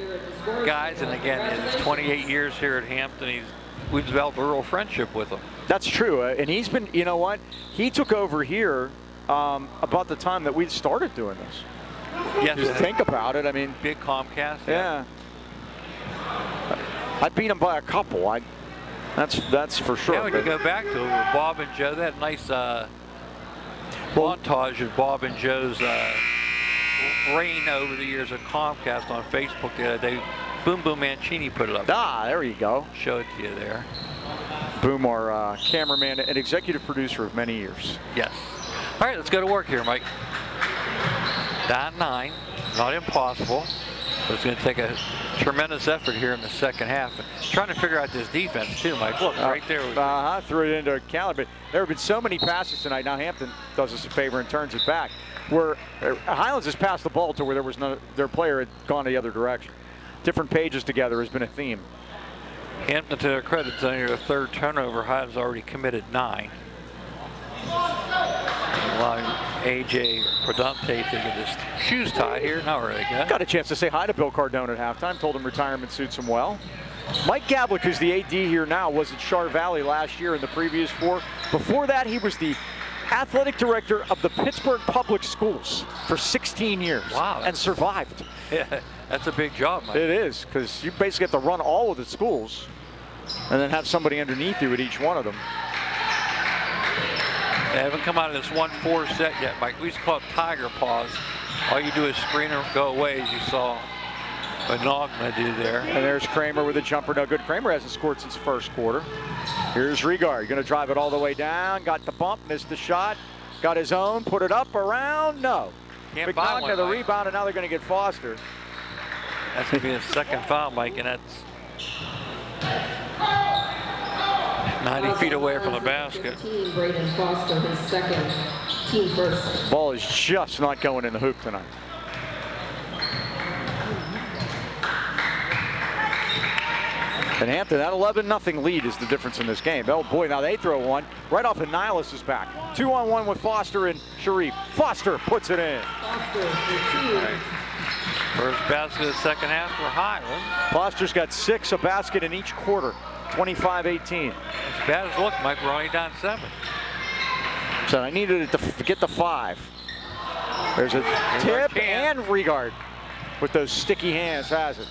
guys, and again, in his 28 years here at Hampton, we've developed a real friendship with him. That's true. And he's been, you know what? He took over here about the time that we started doing this. Yes. Just think about it. I mean, big Comcast. Yeah. I beat him by a couple. That's for sure. Yeah, we can go back to Bob and Joe. That nice montage of Bob and Joe's reign over the years of Comcast on Facebook the other day. Boom Boom Mancini put it up. Ah, there you go. Show it to you there. Boom, our cameraman and executive producer of many years. Yes. All right, let's go to work here, Mike. Down 9, not impossible, but it's going to take a tremendous effort here in the second half. And trying to figure out this defense too, Mike. Look, right there. Threw it into a caliber. There have been so many passes tonight. Now Hampton does us a favor and turns it back. Where Highlands has passed the ball to where there was their player had gone the other direction. Different pages together has been a theme. Hampton, to their credit, is only their 3rd turnover. Highlands already committed 9. Allowing AJ Prodante to get his shoes tied here. Not really good. Got a chance to say hi to Bill Cardone at halftime. Told him retirement suits him well. Mike Gavlik, who's the AD here now, was at Char Valley last year in the previous 4. Before that, he was the athletic director of the Pittsburgh Public Schools for 16 years. Wow. And survived. Yeah, that's a big job, Mike. It is, because you basically have to run all of the schools and then have somebody underneath you at each one of them. They haven't come out of this 1-4 set yet, Mike. We used to call it tiger paws. All you do is screen or go away, as you saw Benogna do there. And there's Kramer with a jumper. No good. Kramer hasn't scored since the 1st quarter. Here's Regard. Going to drive it all the way down. Got the bump, missed the shot. Got his own, put it up, around, no. Can't buy one, McNogna the Mike. rebound, and now they're going to get Foster. That's going to be his 2nd foul, Mike, and that's 90 feet away from the basket. Braden Foster, his 2nd, team 1st. Ball is just not going in the hoop tonight. And Hampton, that 11-0 lead is the difference in this game. Oh boy, now they throw one right off of Niles' back. 2-on-1 with Foster and Sharif. Foster puts it in. Foster for 2. First basket of the second half for Highlands. Foster's got 6, a basket in each quarter. 25-18. As bad as it looked, Mike, we're only down 7. So I needed it to get the 5. There's a tip and Regard with those sticky hands, has it.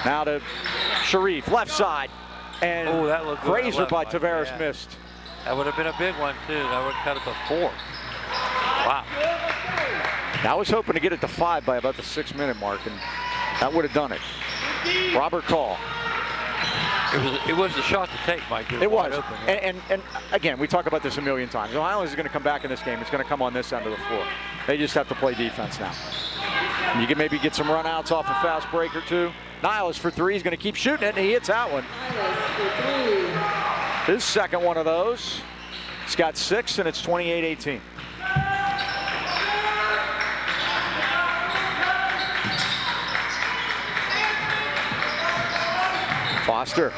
Now to Sharif, left side. And that looked good Grazer left, by Mike. Tavares Yeah. missed. That would have been a big one, too. That would have cut it to 4. Wow. I was hoping to get it to 5 by about the 6-minute mark, and that would have done it. Robert Call. It was the shot to take, Mike. It was. Open, yeah. And again, we talk about this a million times. The Highlands is going to come back in this game. It's going to come on this end of the floor. They just have to play defense now. And you can maybe get some runouts off a fast break or 2. Niles for 3. He's going to keep shooting it, and he hits that one. His 2nd one of those. He's got 6, and it's 28-18. Foster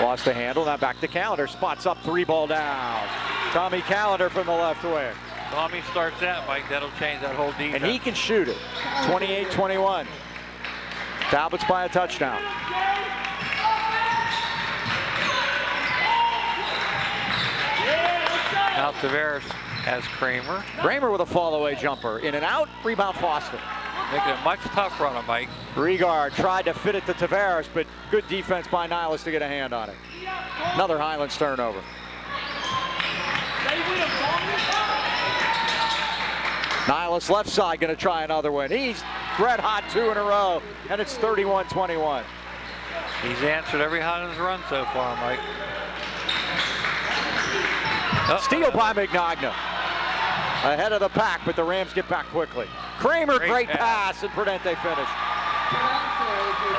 lost the handle. Now back to Callender. Spots up, 3 ball down. Tommy Callender from the left wing. Tommy starts that, Mike, that'll change that whole defense. And he can shoot it. 28-21. Talbot's by a touchdown. Now Tavares has Kramer. Kramer with a fall-away jumper. In and out, rebound Foster. Making it much tougher on him, Mike. Regard tried to fit it to Tavares, but good defense by Nihilus to get a hand on it. Another Highlands turnover. Nihilus left side going to try another one. He's red hot 2 in a row, and it's 31-21. He's answered every Highlands run so far, Mike. Steal by Mignogna. Ahead of the pack, but the Rams get back quickly. Kramer, great pass, and Prudente finished.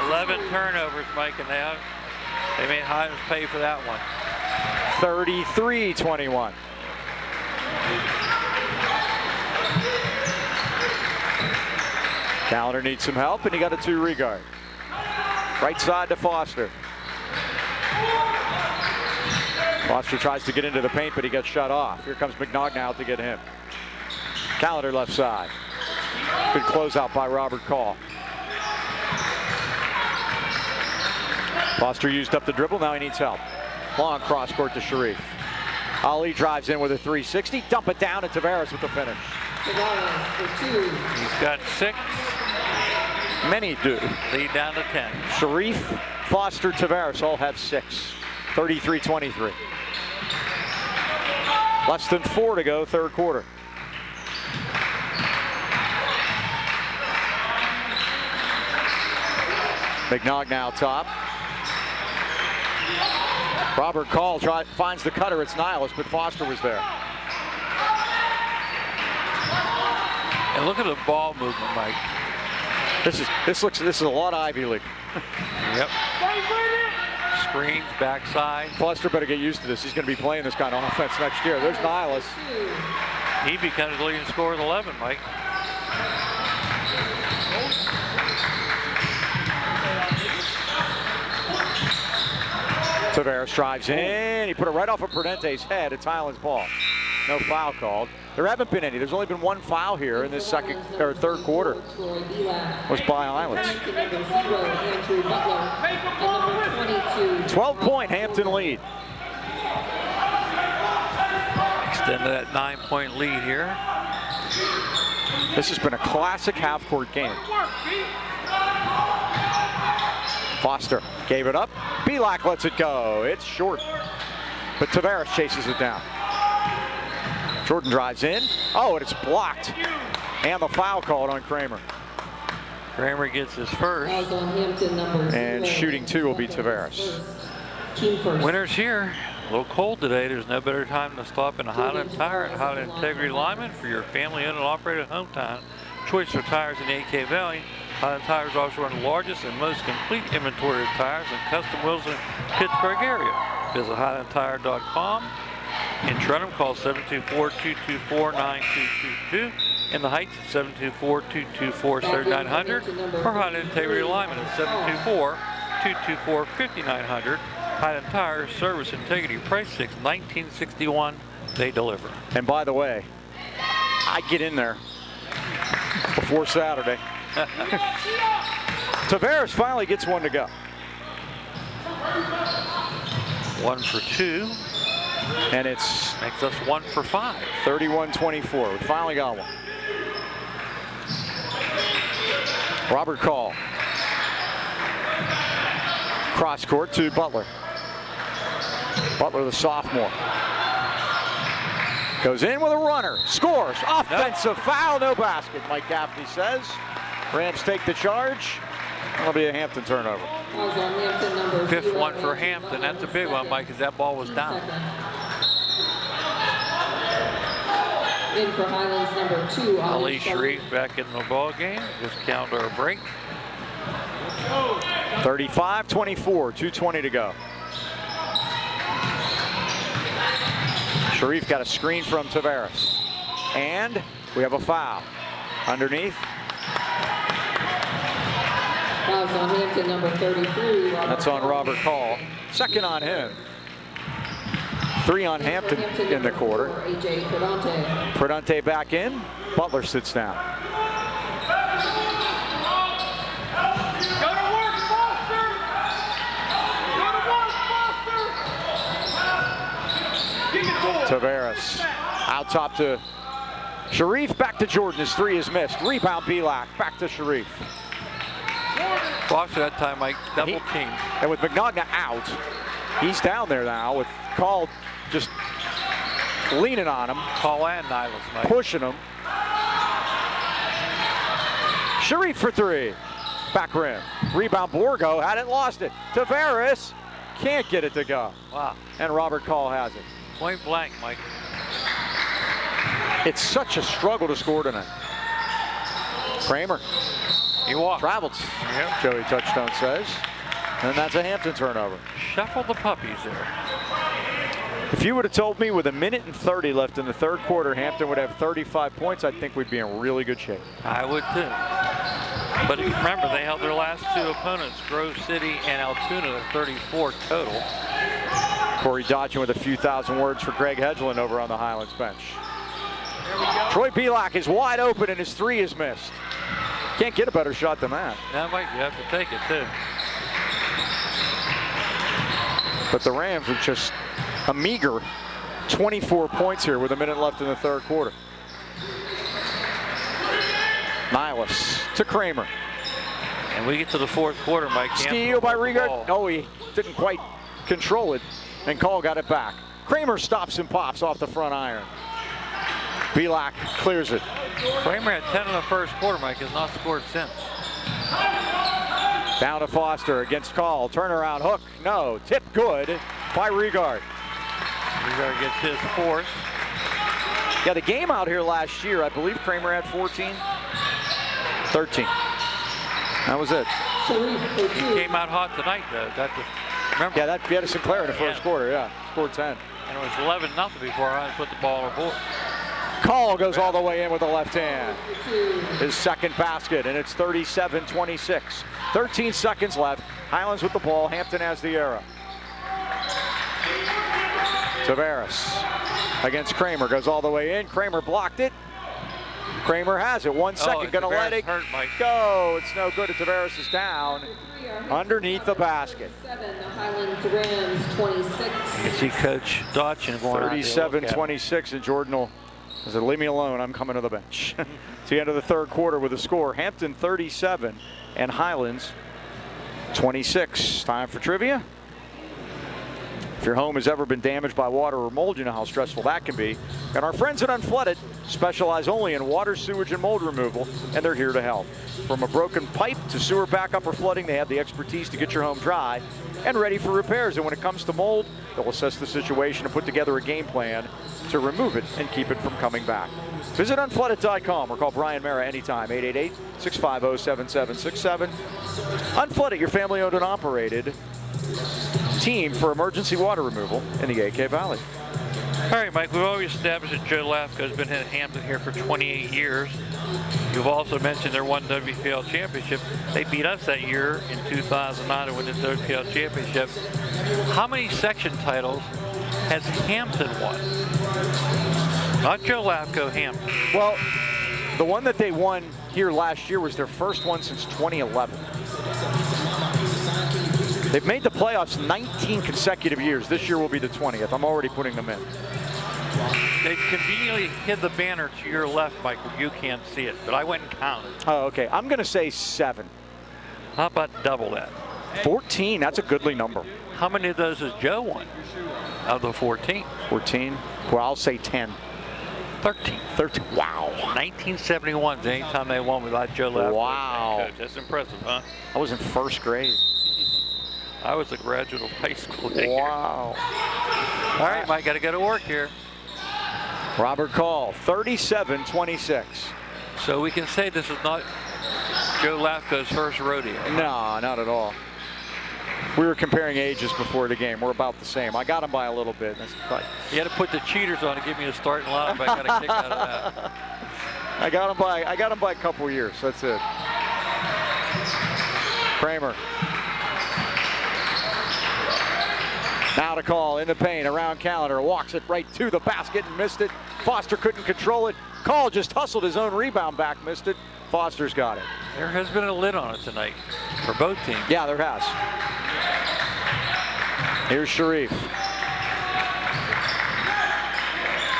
11 turnovers, Mike, and they made Highlands pay for that one. 33-21. Callender needs some help, and he got a 2 regard. Right side to Foster. Foster tries to get into the paint, but he gets shut off. Here comes McNogna out to get him. Callender left side. Good closeout by Robert Call. Foster used up the dribble, now he needs help. Long cross court to Sharif. Ali drives in with a 360, dump it down, and Tavares with the finish. He's got 6. Many do. Lead down to 10. Sharif, Foster, Tavares all have 6. 33-23. Less than 4 to go, third quarter. McNogna out top. Robert Call finds the cutter. It's Nihilus, but Foster was there. And look at the ball movement, Mike. This is a lot of Ivy League. Yep. Screens, backside. Foster better get used to this. He's going to be playing this kind of offense next year. There's Nihilus. He becomes the leading scorer with 11, Mike. Tavares drives in. He put it right off of Prudente's head. It's Highlands ball. No foul called. There haven't been any. There's only been 1 foul here in this third quarter. Was by Highlands. 12-point Hampton lead. Extended that 9-point lead here. This has been a classic half-court game. Foster gave it up. Pavlik lets it go. It's short, but Tavares chases it down. Jordan drives in. Oh, and it's blocked. And the foul called on Kramer. Kramer gets his first. And shooting 2 will be Tavares. Winter's here. A little cold today. There's no better time to stop in a Highland Tire and Highland Integrity Alignment for your family-owned and operated hometown. Choice for tires in the AK Valley. Highland Tires also run the largest and most complete inventory of tires and custom wheels in the Pittsburgh area. Visit HighlandTire.com. In Trenton, call 724-224-9222. In the Heights, 724-224-3900. Or Highland Integrity Alignment at 724-224-5900. Highland Tire, service, integrity, price fix, 1961. They deliver. And by the way, I get in there before Saturday. Tavares finally gets 1 to go. 1 for 2. And it's makes us 1 for 5. 31-24. We finally got one. Robert Call. Cross court to Butler. Butler, the sophomore. Goes in with a runner. Scores. Offensive foul. No basket, Mike Gaffney says. Rams take the charge. That'll be a Hampton turnover. 5th one for Hampton. That's a big one, Mike, because that ball was down. In for Highlands number 2. Ali Sharif back in the ball game. Just counter a break. 35-24, 2:20 to go. Sharif got a screen from Tavares. And we have a foul. Underneath. Fouls on Hampton, number 33. That's on Robert Call. Second on him. 3 on Hampton in the quarter. AJ Pradante. Pradante back in. Butler sits down. Go to work, Foster! Go to work, Foster! Give it to him. Tavares out top to Sharif. Back to Jordan. His 3 is missed. Rebound Pavlik. Back to Sharif. Foster that time, Mike, double team. And with Magnotta out, he's down there now with Call just leaning on him. Call and Nylas, Mike. Pushing him. Sharif for 3. Back rim. Rebound Borgo. Had it, lost it. Tavares can't get it to go. Wow. And Robert Call has it. Point blank, Mike. It's such a struggle to score tonight. Kramer He walked. travels. Yep. Joey Touchstone says. And that's a Hampton turnover. Shuffle the puppies there. If you would have told me with 1:30 left in the third quarter, Hampton would have 35 points, I think we'd be in really good shape. I would too. But remember, they held their last 2 opponents, Grove City and Altoona, to 34 total. Corey Dodgen with a few thousand words for Greg Hedgeland over on the Highlands bench. Troy Pavlik is wide open and his 3 is missed. Can't get a better shot than that. Now, Mike, you have to take it too. But the Rams are just a meager 24 points here with 1 minute left in the third quarter. Nylas to Kramer. And we get to the fourth quarter, Mike. Steal by Riegert. No, he didn't quite control it, and Call got it back. Kramer stops and pops off the front iron. Pavlik clears it. Kramer had 10 in the first quarter, Mike, has not scored since. Down to Foster against Call. Turnaround hook. No. Tip good by Riegert. Riegert gets his 4th. Yeah, the game out here last year, I believe Kramer had 14. 13. That was it. He came out hot tonight, though. Remember? Yeah, that he had a Sinclair in the first quarter. Yeah, scored 10. And it was 11-0 before I put the ball on the board. Call goes all the way in with the left hand. His second basket, and it's 37-26. 13 seconds left. Highlands with the ball. Hampton has the arrow. Tavares against Kramer. Goes all the way in. Kramer blocked it. Kramer has it. 1 second. Gonna let it go. It's no good. Tavares is down underneath the basket. 7, the Highlands Rams 26. You can see Coach Dodgen going out there. 37-26, and Jordan will said, leave me alone, I'm coming to the bench. It's the end of the third quarter with a score. Hampton 37 and Highlands 26. Time for trivia. If your home has ever been damaged by water or mold, you know how stressful that can be. And our friends at Unflooded specialize only in water, sewage, and mold removal, and they're here to help. From a broken pipe to sewer backup or flooding, they have the expertise to get your home dry and ready for repairs. And when it comes to mold, they'll assess the situation and put together a game plan to remove it and keep it from coming back. Visit unflooded.com or call Brian Mara anytime, 888-650-7767. Unflooded, your family-owned and operated team for emergency water removal in the AK Valley. All right, Mike, we've always established that Joe Lafko has been in Hampton here for 28 years. You've also mentioned their one WPL championship. They beat us that year in 2009 to win the WPL championship. How many section titles has Hampton won? Not Joe Lafko, Hampton. Well, the one that they won here last year was their first one since 2011. They've made the playoffs 19 consecutive years. This year will be the 20th. I'm already putting them in. They've conveniently hid the banner to your left, Mike, where you can't see it, but I went and counted. Oh, okay. I'm going to say 7. How about double that? 14. That's a goodly number. How many of those has Joe won? Of the 14? 14. Well, I'll say 10. 13. 13. Wow. 1971 is the only time they won without Joe Lafko. Wow. That's impressive, huh? I was in first grade. I was a graduate of high school there. Wow. All right, Mike, got to go to work here. Robert Call, 37-26. So we can say this is not Joe Lafko's first rodeo. No, not at all. We were comparing ages before the game. We're about the same. I got him by a little bit. You had to put the cheaters on to give me a starting lineup. I got a kick out of that. I got him by a couple years. That's it. Kramer. Now to call in the paint around Callender. Walks it right to the basket and missed it. Foster couldn't control it. Call just hustled his own rebound back, missed it. Foster's got it. There has been a lid on it tonight for both teams. Yeah, there has. Here's Sharif.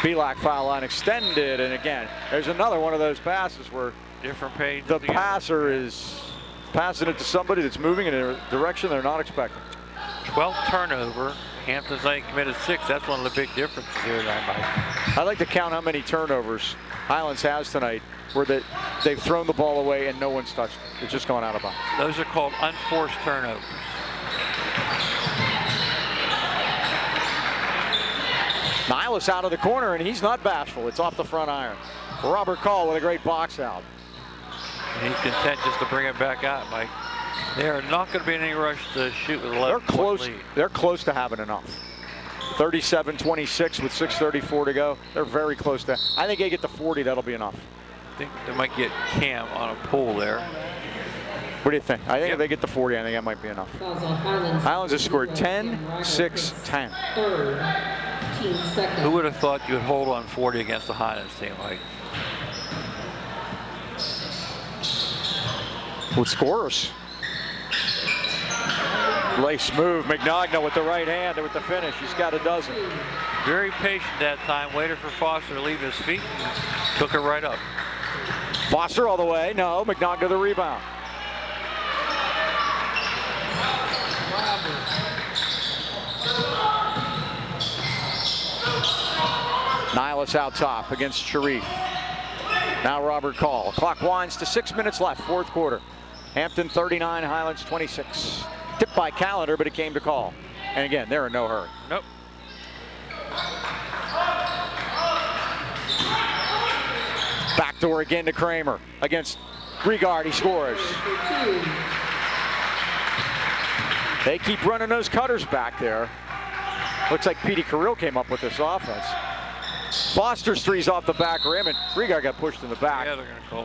Pavlik foul line extended, and again, there's another one of those passes where different page. the passer is passing it to somebody that's moving in a direction they're not expecting. 12th turnover. Hampton's only committed 6. That's one of the big differences here tonight, Mike. I'd like to count how many turnovers Highlands has tonight where they've thrown the ball away and no one's touched it. It's just gone out of bounds. Those are called unforced turnovers. Niles out of the corner, and he's not bashful. It's off the front iron. Robert Call with a great box out. He's content just to bring it back out, Mike. They are not going to be in any rush to shoot with 11. They're close. Lead. They're close to having enough. 37-26 with 6:34 to go. They're very close to. I think they get to 40. That'll be enough. I think they might get Cam on a pull there. What do you think? I think if they get to 40, I think that might be enough. Highlands has scored 10, 6, 10. Who would have thought you would hold on 40 against the Highlands team, Mike? With scorers. Lace move. McNagna with the right hand and with the finish. He's got a dozen. Very patient that time. Waited for Foster to leave his feet and took it right up. Foster all the way. No, McNagna the rebound. Niles out top against Sharif. Now Robert Call. Clock winds to 6 minutes left, fourth quarter. Hampton 39, Highlands 26. Tipped by Callender, but it came to Call. And again, they're in no hurry. Nope. Backdoor again to Kramer against Regard. He scores. They keep running those cutters back there. Looks like Petey Carrill came up with this offense. Foster's three's off the back rim, and Regard got pushed in the back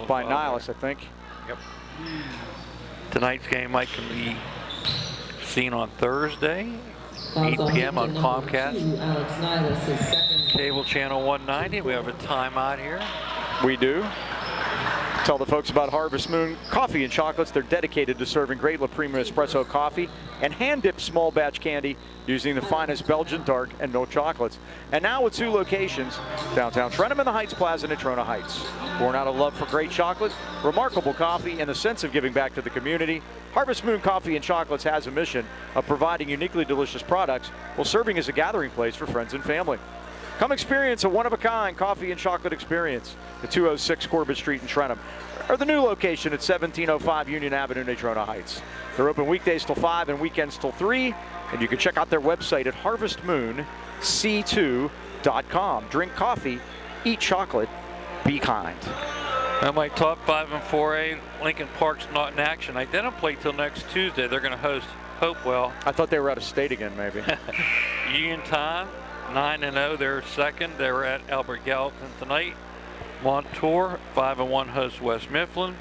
by Niles, I think. Yep. Tonight's game, Mike, can be seen on Thursday, 8 p.m. on Comcast. Cable channel 190. We have a timeout here. We do. Tell the folks about Harvest Moon Coffee and Chocolates. They're dedicated to serving great La Prima Espresso coffee and hand-dipped small batch candy using the finest Belgian dark and milk chocolates. And now with 2 locations, downtown Trentham and the Heights Plaza in Natrona Heights. Born out of love for great chocolate, remarkable coffee, and the sense of giving back to the community, Harvest Moon Coffee and Chocolates has a mission of providing uniquely delicious products while serving as a gathering place for friends and family. Come experience a one-of-a-kind coffee and chocolate experience at 206 Corbett Street in Trentham, or the new location at 1705 Union Avenue, Natrona Heights. They're open weekdays till 5 and weekends till 3, and you can check out their website at harvestmoonc2.com. Drink coffee, eat chocolate, be kind. Now my top 5 and 4A, Lincoln Park's not in action. They don't play till next Tuesday. They're going to host Hopewell. I thought they were out of state again, maybe. Uniontown, 9-0. They're second. They were at Albert Gallatin tonight. Montour, 5-1, hosts West Mifflin.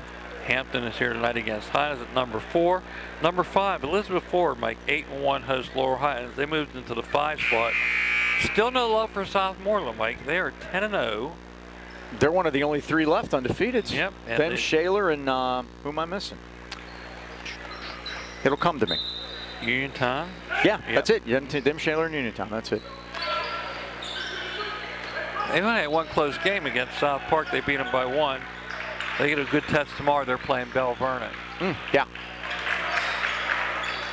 Hampton is here tonight against Highlands at number 4. Number 5, Elizabeth Ford, Mike, 8-1, hosts Lower Highlands. They moved into the 5 spot. Still no love for Southmoreland, Mike. They are 10-0. They're one of the only 3 left undefeated. Yep. Ben Shaler and who am I missing? It'll come to me. Uniontown? Yeah, yep. That's it. Them Shaler and Uniontown, that's it. They only had one close game against South Park. They beat them by 1. They get a good test tomorrow. They're playing Bell Vernon. Yeah.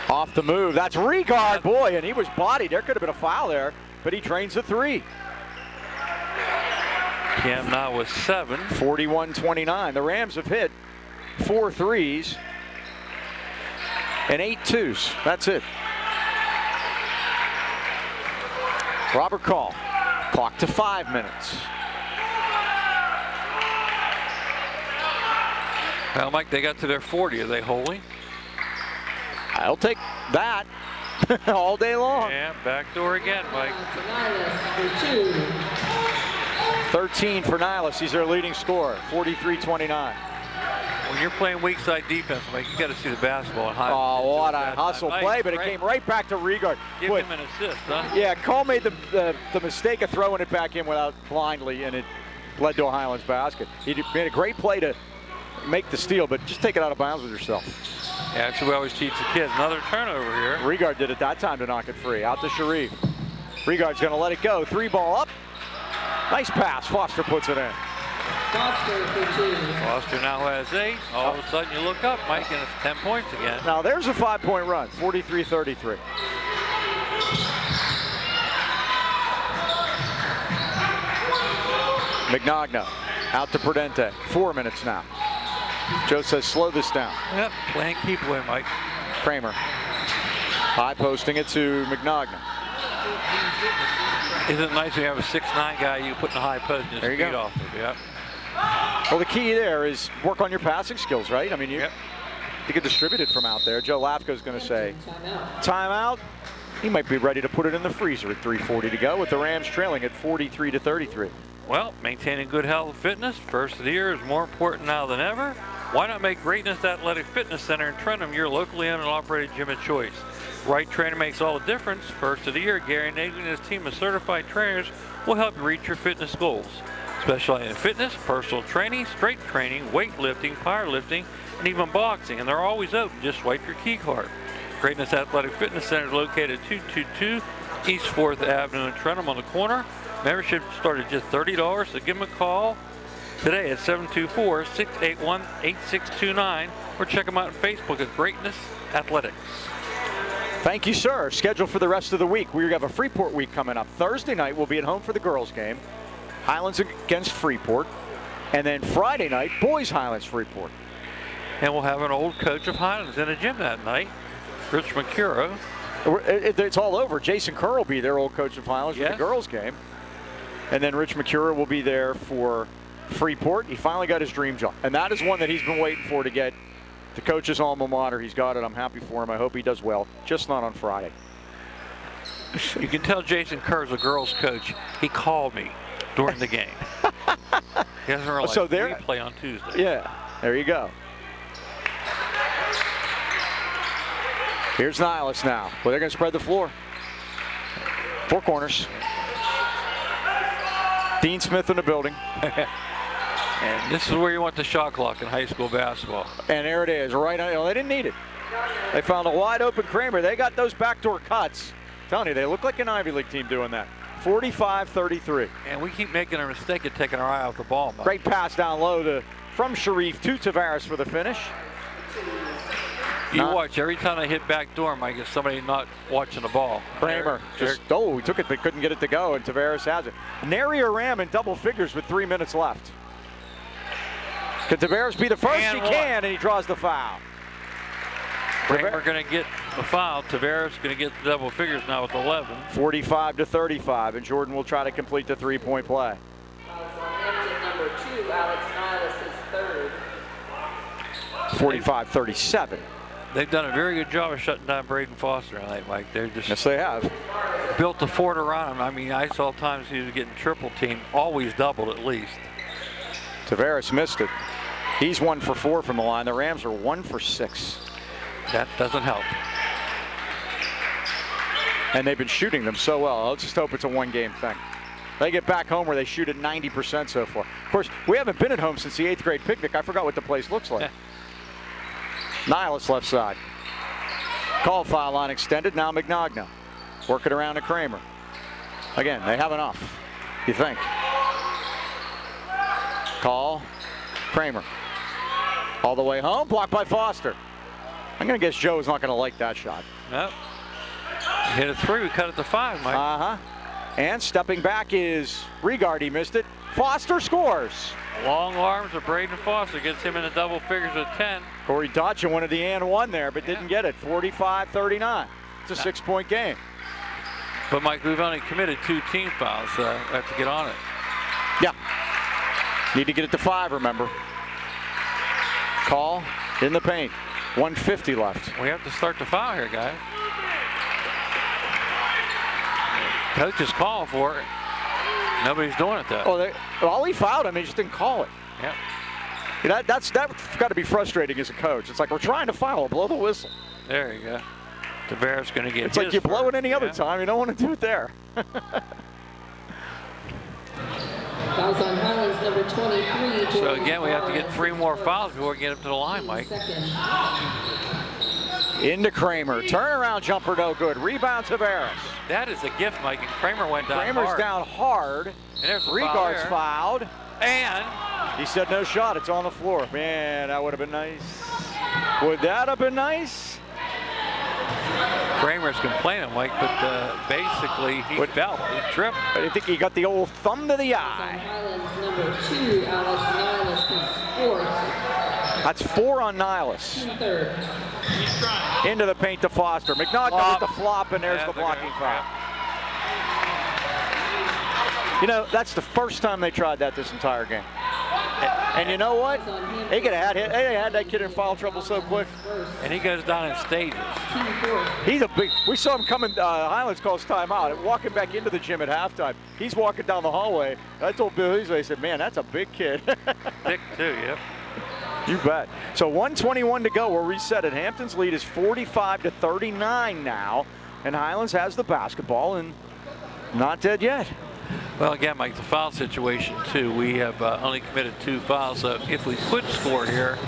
Off the move. That's Regard, boy, and he was bodied. There could have been a foul there, but he drains the 3. Cam now with 7. 41-29. The Rams have hit 4 threes and 8 twos. That's it. Robert Call. Clock to 5 minutes. Well, Mike, they got to their 40. Are they holding? I'll take that all day long. Yeah, backdoor again, Mike. 13 for Niles. He's their leading scorer, 43-29. When you're playing weak side defense, Mike, you got to see the basketball. And Oh, what a hustle play, but it came right back to Regard. Give him an assist, huh? Yeah, Cole made the mistake of throwing it back in without blindly, and it led to a Highlands basket. He made a great play to make the steal, but just take it out of bounds with yourself. Yeah, that's what we always teach the kids. Another turnover here. Regard did it that time to knock it free. Out to Sharif. Regard's going to let it go. 3 ball up. Nice pass. Foster puts it in. Foster for 2. Foster now has 8. All of a sudden you look up, Mike, and it's 10 points again. Now there's a 5-point run. 43-33. Mignogna out to Prudente. 4 minutes now. Joe says slow this down. Yep, playing keep away, Mike. Kramer. High posting it to Mignogna. Isn't it nice when you have a 6'9" guy you put in the high post and just There you feed go. off of? Yep. Well, the key there is work on your passing skills, right? I mean, you get distributed from out there. Joe Lafko's going to say timeout. He might be ready to put it in the freezer at 3:40 to go with the Rams trailing at 43-33. Well, maintaining good health and fitness, first of the year is more important now than ever. Why not make Greatness Athletic Fitness Center in Trenton your locally owned and operated gym of choice? Right trainer makes all the difference. First of the year, Gary Nagel and his team of certified trainers will help you reach your fitness goals. Specializing in fitness, personal training, strength training, weightlifting, powerlifting, and even boxing. And they're always open. Just swipe your key card. Greatness Athletic Fitness Center is located at 222 East 4th Avenue in Trenton on the corner. Membership started at just $30, so give them a call today at 724-681-8629 or check them out on Facebook at Greatness Athletics. Thank you, sir. Schedule for the rest of the week. We have a Freeport week coming up. Thursday night, we'll be at home for the girls' game. Highlands against Freeport. And then Friday night, boys Highlands Freeport. And we'll have an old coach of Highlands in the gym that night, Rich McCuro. It's all over. Jason Kerr will be there, old coach of Highlands, for the girls' game. And then Rich McCura will be there for Freeport. He finally got his dream job. And that is one that he's been waiting for to get to coach his alma mater. He's got it. I'm happy for him. I hope he does well. Just not on Friday. You can tell Jason Kerr's a girls' coach. He called me during the game. He hasn't realized we play on Tuesday. Yeah, there you go. Here's Nihilus now. Well, they're going to spread the floor. 4 corners. Dean Smith in the building. And this is where you want the shot clock in high school basketball. And there it is, right on. They didn't need it. They found a wide open Kramer. They got those backdoor cuts. I'm telling you, they look like an Ivy League team doing that. 45-33. And we keep making a mistake of taking our eye off the ball, Mike. Great pass down low from Sharif to Tavares for the finish. You watch, every time I hit back door, Mike, it's somebody not watching the ball. Kramer he took it but couldn't get it to go, and Tavares has it. Nary a Ram in double figures with 3 minutes left. Can Tavares be the first? He can, and he draws the foul. Kramer going to get the foul. Tavares going to get the double figures now with 11. 45-35, and Jordan will try to complete the three-point play. Hampton number 2, Alex Nihilus is third. 45-37. They've done a very good job of shutting down Braden Foster tonight, Mike. They're just yes, they have. Built the fort around him. I mean, I saw times he was getting triple teamed, always doubled at least. Tavares missed it. He's 1 for 4 from the line. The Rams are 1 for 6. That doesn't help. And they've been shooting them so well. Let's just hope it's a one-game thing. They get back home where they shoot at 90% so far. Of course, we haven't been at home since the 8th grade picnic. I forgot what the place looks like. Nihilus left side. Call foul line extended. Now Mignogna working around to Kramer. Again, they have enough, you think. Call. Kramer. All the way home. Blocked by Foster. I'm going to guess Joe's not going to like that shot. Nope. Hit it 3. We cut it to 5, Mike. Uh-huh. And stepping back is Regard. He missed it. Foster scores. Long arms of Braden Foster gets him in the double figures with 10. Corey Dodson wanted the and one there, but didn't get it. 45-39. It's a 6-point game. But Mike, we've only committed 2 team fouls, so I have to get on it. Yeah. Need to get it to 5, remember. Call in the paint. 150 left. We have to start the foul here, guys. Coach is calling for it. Nobody's doing it, though. Oh, well, he fouled him. He just didn't call it. Yep. That's got to be frustrating as a coach. It's like we're trying to foul, blow the whistle. There you go. Tavares going to get. It's like you blow it any other time. You don't want to do it there. Fouls on Highlands, number 23. So again, we have to get 3 more fouls before we get up to the line, Mike. Into Kramer. Turnaround jumper, no good. Rebound Tavares. That is a gift, Mike. And Kramer went down Kramer's hard. down hard. And there's a foul Regard's there. fouled. And He said no shot. It's on the floor. Man, that would have been nice. Would that have been nice? Kramer's complaining, Mike, but basically he fell. He tripped. I think he got the old thumb to the On eye. Highlands, number 2, Alex Niles, his 4th. That's 4 on Niles. 3rd. Into the paint to Foster. McNaughton with the flop, and there's Yeah, the they're blocking gonna- foul. You know, that's the first time they tried that this entire game. And you know what? They could have had that kid in foul trouble so quick. And he goes down in stages. He's a big. We saw him coming. Highlands calls timeout. Walking back into the gym at halftime. He's walking down the hallway. I told Bill Heasley, I said, "Man, that's a big kid." Thick too, yep. You bet. So 1:21 to go. We'll reset it. Hampton's lead is 45-39 now, and Highlands has the basketball and not dead yet. Well, again, Mike, the foul situation too. We have only committed 2 fouls. So if we could score here,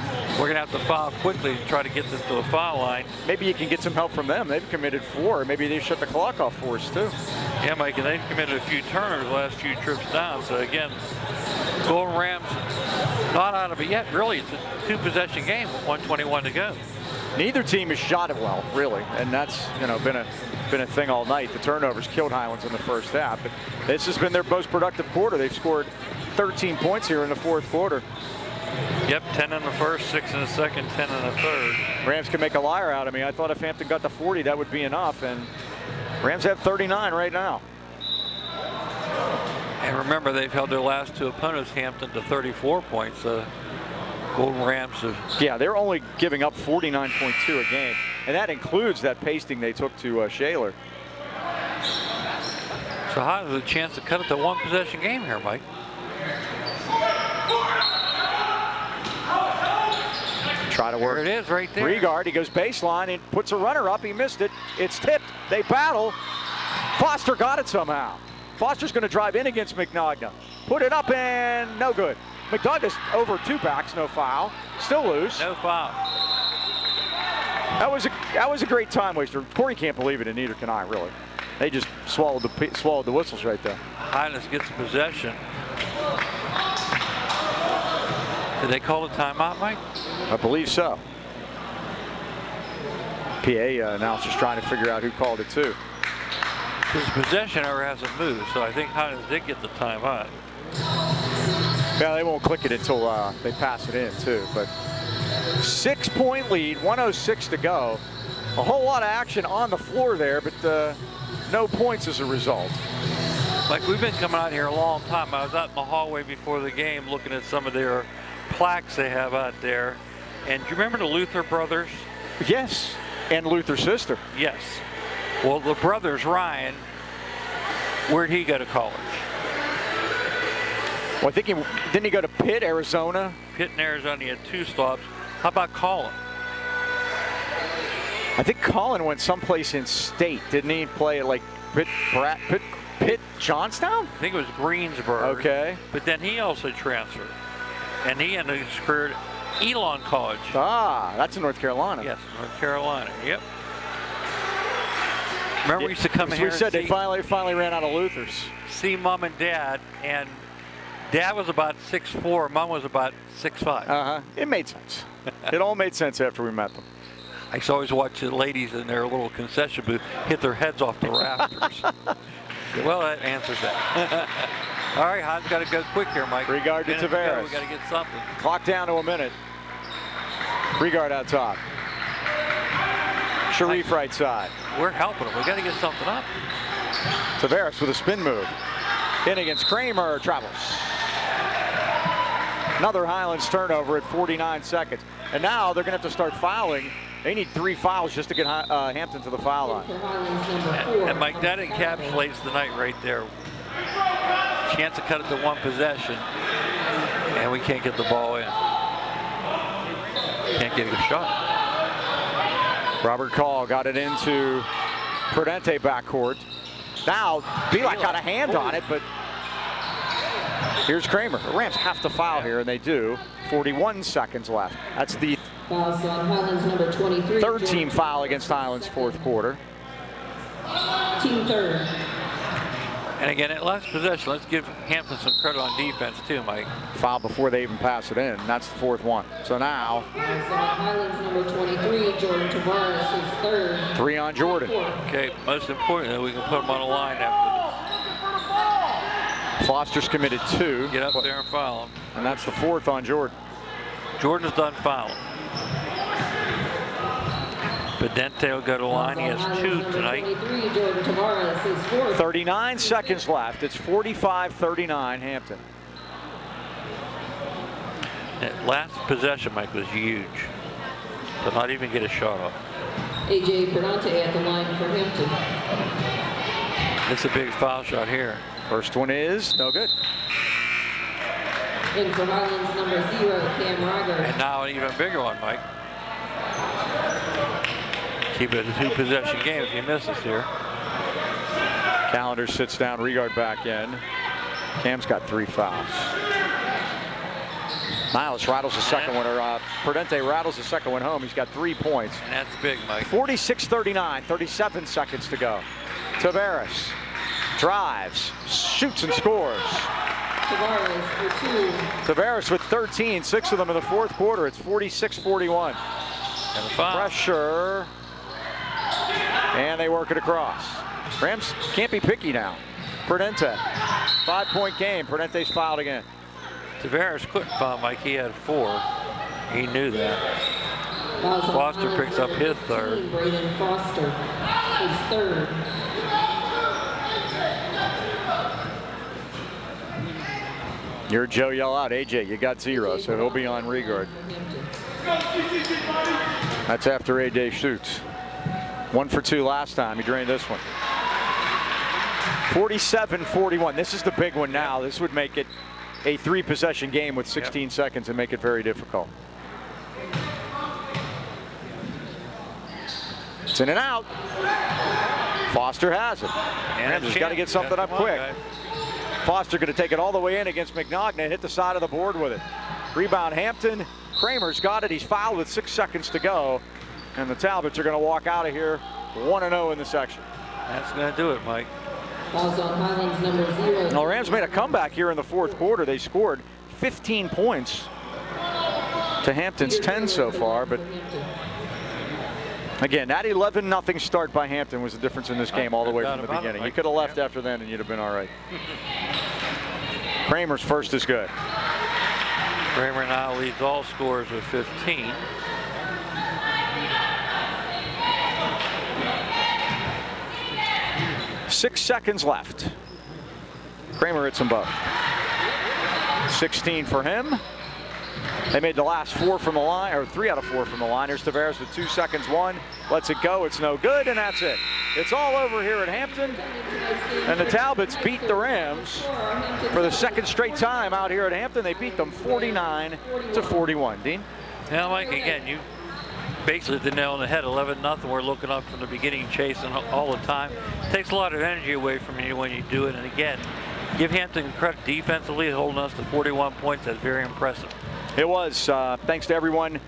we're gonna have to foul quickly to try to get this to the foul line. Maybe you can get some help from them. They've committed 4. Maybe they shut the clock off for us too. Yeah, Mike, and they've committed a few turnovers the last few trips down. So again, Golden Rams not out of it yet. Really, it's a 2-possession game with 1:21 to go. Neither team has shot it well, really, and that's been a thing all night. The turnovers killed Highlands in the first half. But this has been their most productive quarter. They've scored 13 points here in the 4th quarter. Yep, 10 in the first, 6 in the second, 10 in the third. Rams can make a liar out of me. I thought if Hampton got to 40, that would be enough, and Rams have 39 right now. And remember, they've held their last 2 opponents, Hampton, to 34 points. Golden Rams have. Yeah, they're only giving up 49.2 a game, and that includes that pasting they took to Shaler. So how is a chance to cut it to 1-possession game here, Mike? Try to work. There it is right there. Regard, he goes baseline and puts a runner up. He missed it. It's tipped. They battle. Foster got it somehow. Foster's going to drive in against McNaughton. Put it up and no good. McDouglas over 2 backs, no foul. Still loose. No foul. That was a great time waster. Corey can't believe it, and neither can I, really. They just swallowed the whistles right there. Highlands gets possession. Did they call a timeout, Mike? I believe so. PA announcer's trying to figure out who called it too. His possession error hasn't moved, so I think Highlands did get the timeout. Yeah, they won't click it until they pass it in too. But 6-point lead, 1:06 to go. A whole lot of action on the floor there, but no points as a result. Like, we've been coming out here a long time. I was out in the hallway before the game looking at some of their plaques they have out there. And do you remember the Luther brothers? Yes, and Luther's sister. Yes. Well, the brothers, Ryan, where'd he go to college? Well, I think didn't he go to Pitt, Arizona? Pitt in Arizona, he had 2 stops. How about Colin? I think Colin went someplace in state. Didn't he play at like Pitt, Johnstown? I think it was Greensburg. Okay. But then he also transferred. And he ended his career at Elon College. Ah, that's in North Carolina. Yes, North Carolina. Yep. Remember, we used to come As here we said, and they finally ran out of Luthers. see Mom and Dad, and Dad was about 6'4", Mom was about 6'5". It made sense. It all made sense after we met them. I used to always watch the ladies in their little concession booth hit their heads off the rafters. Well, that answers that. All right, Hans got to go quick here, Mike. Regard to Tavares. We got to get something. Clock down to a minute. Regard out top. Sharif right side. We're helping them. We got to get something up. Tavares with a spin move. In against Kramer, travels. Another Highlands turnover at 49 seconds. And now they're going to have to start fouling. They need 3 fouls just to get Hampton to the foul line. And Mike, that encapsulates the night right there. Chance to cut it to 1 possession, and we can't get the ball in. Can't get a good shot. Robert Call got it into Prudente backcourt. Now, Pavlik got a hand on it, but here's Kramer. The Rams have to foul here, and they do. 41 seconds left. That's the Fouls on Highlands number 23. third team foul against Highlands, fourth quarter. Team third. And again, at last possession, let's give Hampton some credit on defense too, Mike. Foul before they even pass it in. That's the fourth one. So now, Fouls on Highlands number 23. Jordan Tavares is third. 3 on Jordan. Okay, most importantly, we can put him on the line after Foster's committed 2. this. Get up there and foul him. And that's the 4th on Jordan. Jordan's done fouling. Prudente will go to the line. He has 2 tonight. 23. Jordan Tavares is fourth. 39 seconds left. It's 45-39 Hampton. That last possession, Mike, was huge. To not even get a shot off. AJ Prudente at the line for Hampton. It's a big foul shot here. First one is no good. In for Highlands number 0, Cam Ryger. And now an even bigger one, Mike. Keep it a 2-possession game if you miss this here. Callender sits down, Regard back in. Cam's got 3 fouls. Miles rattles the second one, or Prudente rattles the second one home. He's got 3 points. And that's big, Mike. 46-39, 37 seconds to go. Tavares drives, shoots and scores. Tavares for 2. Tavares with 13, 6 of them in the fourth quarter. It's 46-41. And a foul. Pressure. And they work it across. Rams can't be picky now. Prudente, 5-point game. Prudente's fouled again. Tavares couldn't foul, Mike. He had 4. He knew that. Fouls on Foster Highlands picks up number his 15, third. Braden Foster is third. Your Joe yell out, AJ, you got 0, so he'll be on Regard. That's after AJ shoots. 1 for 2 last time. He drained this one. 47-41. This is the big one now. This would make it a 3-possession game with 16 seconds and make it very difficult. It's in and out. Foster has it. And Rams got to get something up quick. Foster going to take it all the way in against McNogna, hit the side of the board with it. Rebound Hampton. Kramer's got it. He's fouled with 6 seconds to go. And the Talbots are going to walk out of here 1-0 in the section. That's going to do it, Mike. Fouls on Highlands number 0. Now, Rams made a comeback here in the fourth quarter. They scored 15 points to Hampton's 10 so far. But again, that 11-0 start by Hampton was the difference in this game all the way from the beginning. You could have left after then and you'd have been all right. Kramer's first is good. Kramer now leads all scorers with 15. Six seconds left. Kramer hits them both. 16 for him. They made the last 4 from the line, or 3 out of 4 from the line. Here's Tavares with 2 seconds, 1. Lets it go, it's no good, and that's it. It's all over here at Hampton. And the Talbots beat the Rams for the second straight time out here at Hampton. They beat them 49-41. Dean? Now, Mike, again, you basically hit the nail on the head. 11-0. We're looking up from the beginning, chasing all the time. It takes a lot of energy away from you when you do it. And again, give Hampton credit defensively, holding us to 41 points. That's very impressive. It was. Thanks to everyone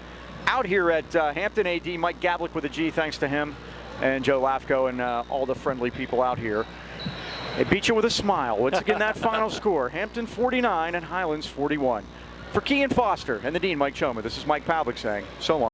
out here at Hampton. AD Mike Gavlik with a G. Thanks to him and Joe Lafko and all the friendly people out here. They beat you with a smile. Once again, that final score: Hampton 49 and Highlands 41. For Key and Foster and the Dean, Mike Choma, this is Mike Pavlik saying so long.